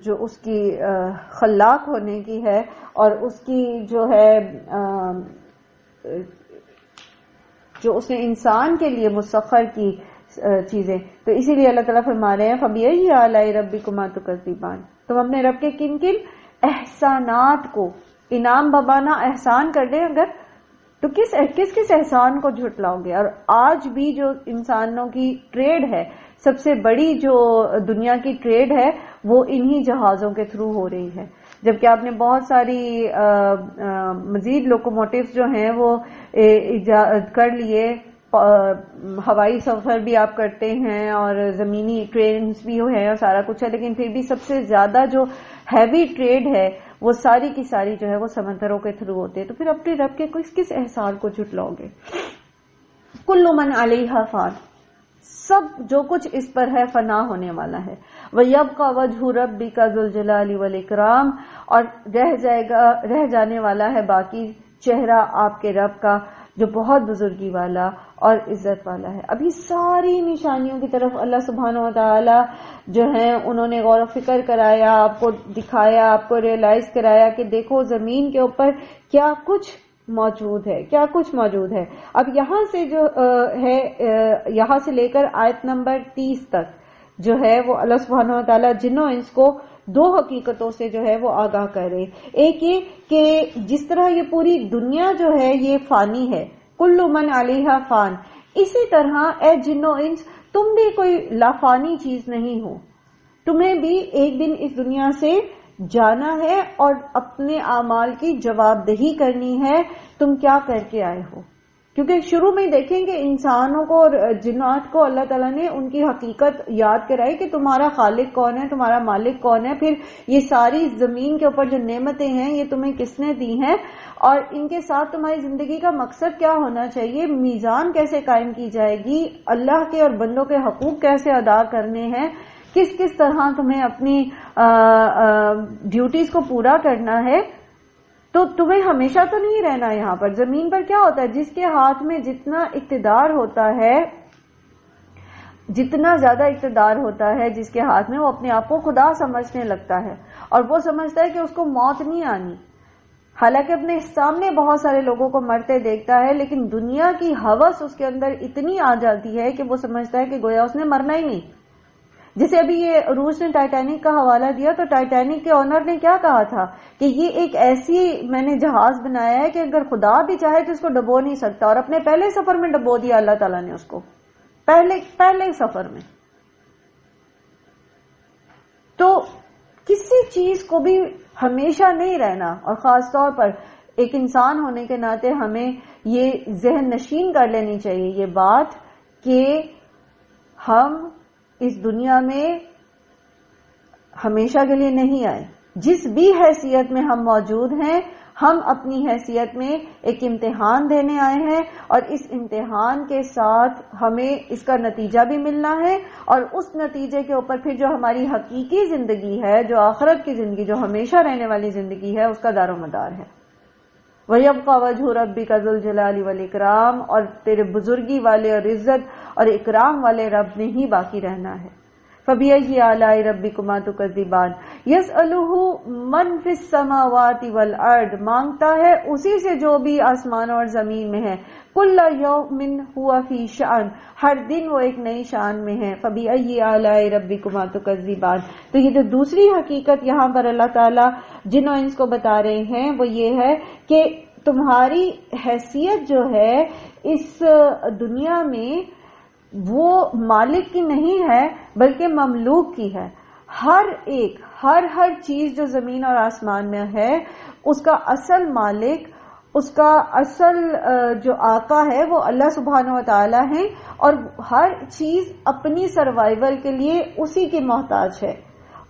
Speaker 2: جو اس کی خلاق ہونے کی ہے اور اس کی جو ہے جو اس نے انسان کے لیے مسخر کی چیزیں. تو اسی لیے اللہ تعالیٰ فرما رہے ہیں فَبِأَيِّ آلَاءِ رَبِّكُمَا تُكَذِّبَانِ، تم اپنے رب کے کن کن احسانات کو، انعام ببانا احسان کر دیں اگر، تو کس احسان کو جھٹلاؤ گے؟ اور آج بھی جو انسانوں کی ٹریڈ ہے، سب سے بڑی جو دنیا کی ٹریڈ ہے، وہ انہی جہازوں کے تھرو ہو رہی ہے، جبکہ آپ نے بہت ساری مزید لوکوموٹیوز جو ہیں وہ کر لیے، ہوائی سفر بھی آپ کرتے ہیں اور زمینی ٹرینز بھی ہیں اور سارا کچھ ہے، لیکن پھر بھی سب سے زیادہ جو ہیوی ٹریڈ ہے وہ ساری کی ساری جو ہے وہ سمندروں کے تھرو ہوتے ہیں. تو پھر اپنے رب کے کس احسان کو جھٹلاؤ گے؟ کل من علیہا فان، سب جو کچھ اس پر ہے فنا ہونے والا ہے. وَيَبْقَى وَجْهُ رَبِّكَ ذُو الْجَلَالِ وَالْإِكْرَامِ، اور رہ جانے والا ہے باقی چہرہ آپ کے رب کا جو بہت بزرگی والا اور عزت والا ہے. ابھی ساری نشانیوں کی طرف اللہ سبحانہ و تعالی جو ہیں انہوں نے غور و فکر کرایا، آپ کو دکھایا، آپ کو ریئلائز کرایا کہ دیکھو زمین کے اوپر کیا کچھ موجود ہے، کیا کچھ موجود ہے. اب یہاں سے جو ہے، یہاں سے لے کر آیت نمبر 30 تک جو ہے وہ اللہ سبحانہ و تعالیٰ جنوں انس کو دو حقیقتوں سے جو ہے وہ آگاہ کرے. ایک یہ کہ جس طرح یہ پوری دنیا جو ہے یہ فانی ہے، کل من علیہا فان، اسی طرح اے جنوں انس تم بھی کوئی لافانی چیز نہیں ہو، تمہیں بھی ایک دن اس دنیا سے جانا ہے اور اپنے اعمال کی جواب دہی کرنی ہے. تم کیا کر کے آئے ہو؟ کیونکہ شروع میں دیکھیں کہ انسانوں کو اور جنات کو اللہ تعالیٰ نے ان کی حقیقت یاد کرائی کہ تمہارا خالق کون ہے، تمہارا مالک کون ہے، پھر یہ ساری زمین کے اوپر جو نعمتیں ہیں یہ تمہیں کس نے دی ہیں، اور ان کے ساتھ تمہاری زندگی کا مقصد کیا ہونا چاہیے، میزان کیسے قائم کی جائے گی، اللہ کے اور بندوں کے حقوق کیسے ادا کرنے ہیں، کس طرح تمہیں اپنی ڈیوٹیز کو پورا کرنا ہے. تو تمہیں ہمیشہ تو نہیں رہنا یہاں پر. زمین پر کیا ہوتا ہے، جس کے ہاتھ میں جتنا اقتدار ہوتا ہے، جتنا زیادہ اقتدار ہوتا ہے جس کے ہاتھ میں، وہ اپنے آپ کو خدا سمجھنے لگتا ہے اور وہ سمجھتا ہے کہ اس کو موت نہیں آنی. حالانکہ اپنے سامنے بہت سارے لوگوں کو مرتے دیکھتا ہے، لیکن دنیا کی ہوس اس کے اندر اتنی آ جاتی ہے کہ وہ سمجھتا ہے کہ گویا اس نے مرنا ہی نہیں. جیسے ابھی یہ روس نے ٹائٹینک کا حوالہ دیا، تو ٹائٹینک کے آنر نے کیا کہا تھا کہ یہ ایک ایسی میں نے جہاز بنایا ہے کہ اگر خدا بھی چاہے تو اس کو ڈبو نہیں سکتا، اور اپنے پہلے سفر میں ڈبو دیا اللہ تعالیٰ نے اس کو، پہلے سفر میں. تو کسی چیز کو بھی ہمیشہ نہیں رہنا، اور خاص طور پر ایک انسان ہونے کے ناطے ہمیں یہ ذہن نشین کر لینی چاہیے یہ بات کہ ہم اس دنیا میں ہمیشہ کے لیے نہیں آئے. جس بھی حیثیت میں ہم موجود ہیں، ہم اپنی حیثیت میں ایک امتحان دینے آئے ہیں، اور اس امتحان کے ساتھ ہمیں اس کا نتیجہ بھی ملنا ہے، اور اس نتیجے کے اوپر پھر جو ہماری حقیقی زندگی ہے، جو آخرت کی زندگی، جو ہمیشہ رہنے والی زندگی ہے، اس کا دار و مدار ہے. وَيَبْقَى وَجْهُ رَبِّكَ ذُو الْجَلَالِ وَالْإِكْرَامِ، اور تیرے بزرگی والے اور عزت اور اکرام والے رب نے ہی باقی رہنا ہے. فَبِأَيِّ آلَاءِ رَبِّكُمَا تُكَذِّبَانِ يَسْأَلُهُ مَنْ فِي السَّمَاوَاتِ وَالْأَرْضِ، مانگتا ہے اسی سے جو بھی آسمان اور زمین میں ہے. كُلَّ يَوْمٍ هُوَ فِي شَأْنٍ، ہر دن وہ ایک نئی شان میں ہے. فَبِأَيِّ آلَاءِ رَبِّكُمَا تُكَذِّبَانِ، تو یہ جو دوسری حقیقت یہاں پر اللہ تعالیٰ جن و انس کو بتا رہے ہیں وہ یہ ہے کہ تمہاری حیثیت جو ہے اس دنیا میں وہ مالک کی نہیں ہے بلکہ مملوک کی ہے. ہر چیز جو زمین اور آسمان میں ہے، اس کا اصل مالک، اس کا اصل جو آقا ہے وہ اللہ سبحانہ و تعالی ہے، اور ہر چیز اپنی سروائیول کے لیے اسی کی محتاج ہے.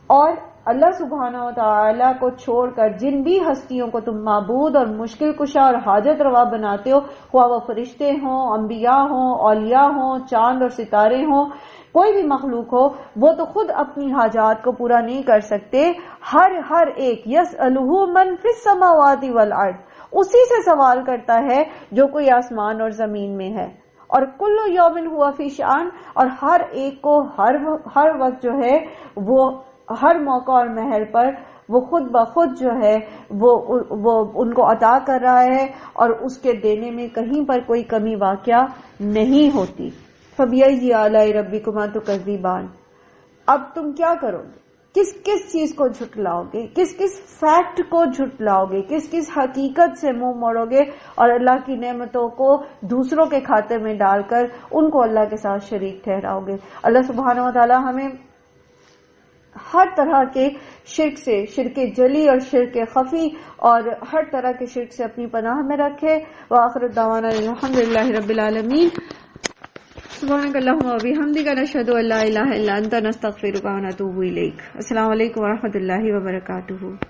Speaker 2: اور اللہ سبحانہ و تعالی کو چھوڑ کر جن بھی ہستیوں کو تم معبود اور مشکل کشا اور حاجت روا بناتے ہو، خواہ وہ فرشتے ہوں، انبیاء ہوں، اولیاء ہوں، چاند اور ستارے ہوں، کوئی بھی مخلوق ہو، وہ تو خود اپنی حاجات کو پورا نہیں کر سکتے. ہر ایک یسألہ من فی السماوات والارض، اسی سے سوال کرتا ہے جو کوئی آسمان اور زمین میں ہے. اور کل یوم ہوا فی شأن، اور ہر ایک کو ہر وقت جو ہے وہ ہر موقع اور محل پر وہ خود بخود جو ہے وہ ان کو عطا کر رہا ہے، اور اس کے دینے میں کہیں پر کوئی کمی واقع نہیں ہوتی. فَبِأَيِّ آلَاءِ رَبِّكُمَا تُكَذِّبَانِ، اب تم کیا کرو گے، کس کس چیز کو جھٹلاؤ گے، کس کس فیکٹ کو جھٹلاؤ گے، کس کس حقیقت سے منہ موڑو گے اور اللہ کی نعمتوں کو دوسروں کے کھاتے میں ڈال کر ان کو اللہ کے ساتھ شریک ٹھہراؤ گے۔ اللہ سبحانہ و تعالی ہمیں ہر طرح کے شرک سے، شرک جلی اور شرک خفی اور ہر طرح کے شرک سے اپنی پناہ میں رکھے۔ وآخر دعوانا الحمدللہ رب العالمین۔ سبحانک اللہم و بحمدک، نشہد ان لا الہ الا انت، نستغفرک و نتوب الیک۔ السلام علیکم و رحمۃ اللہ وبرکاتہ۔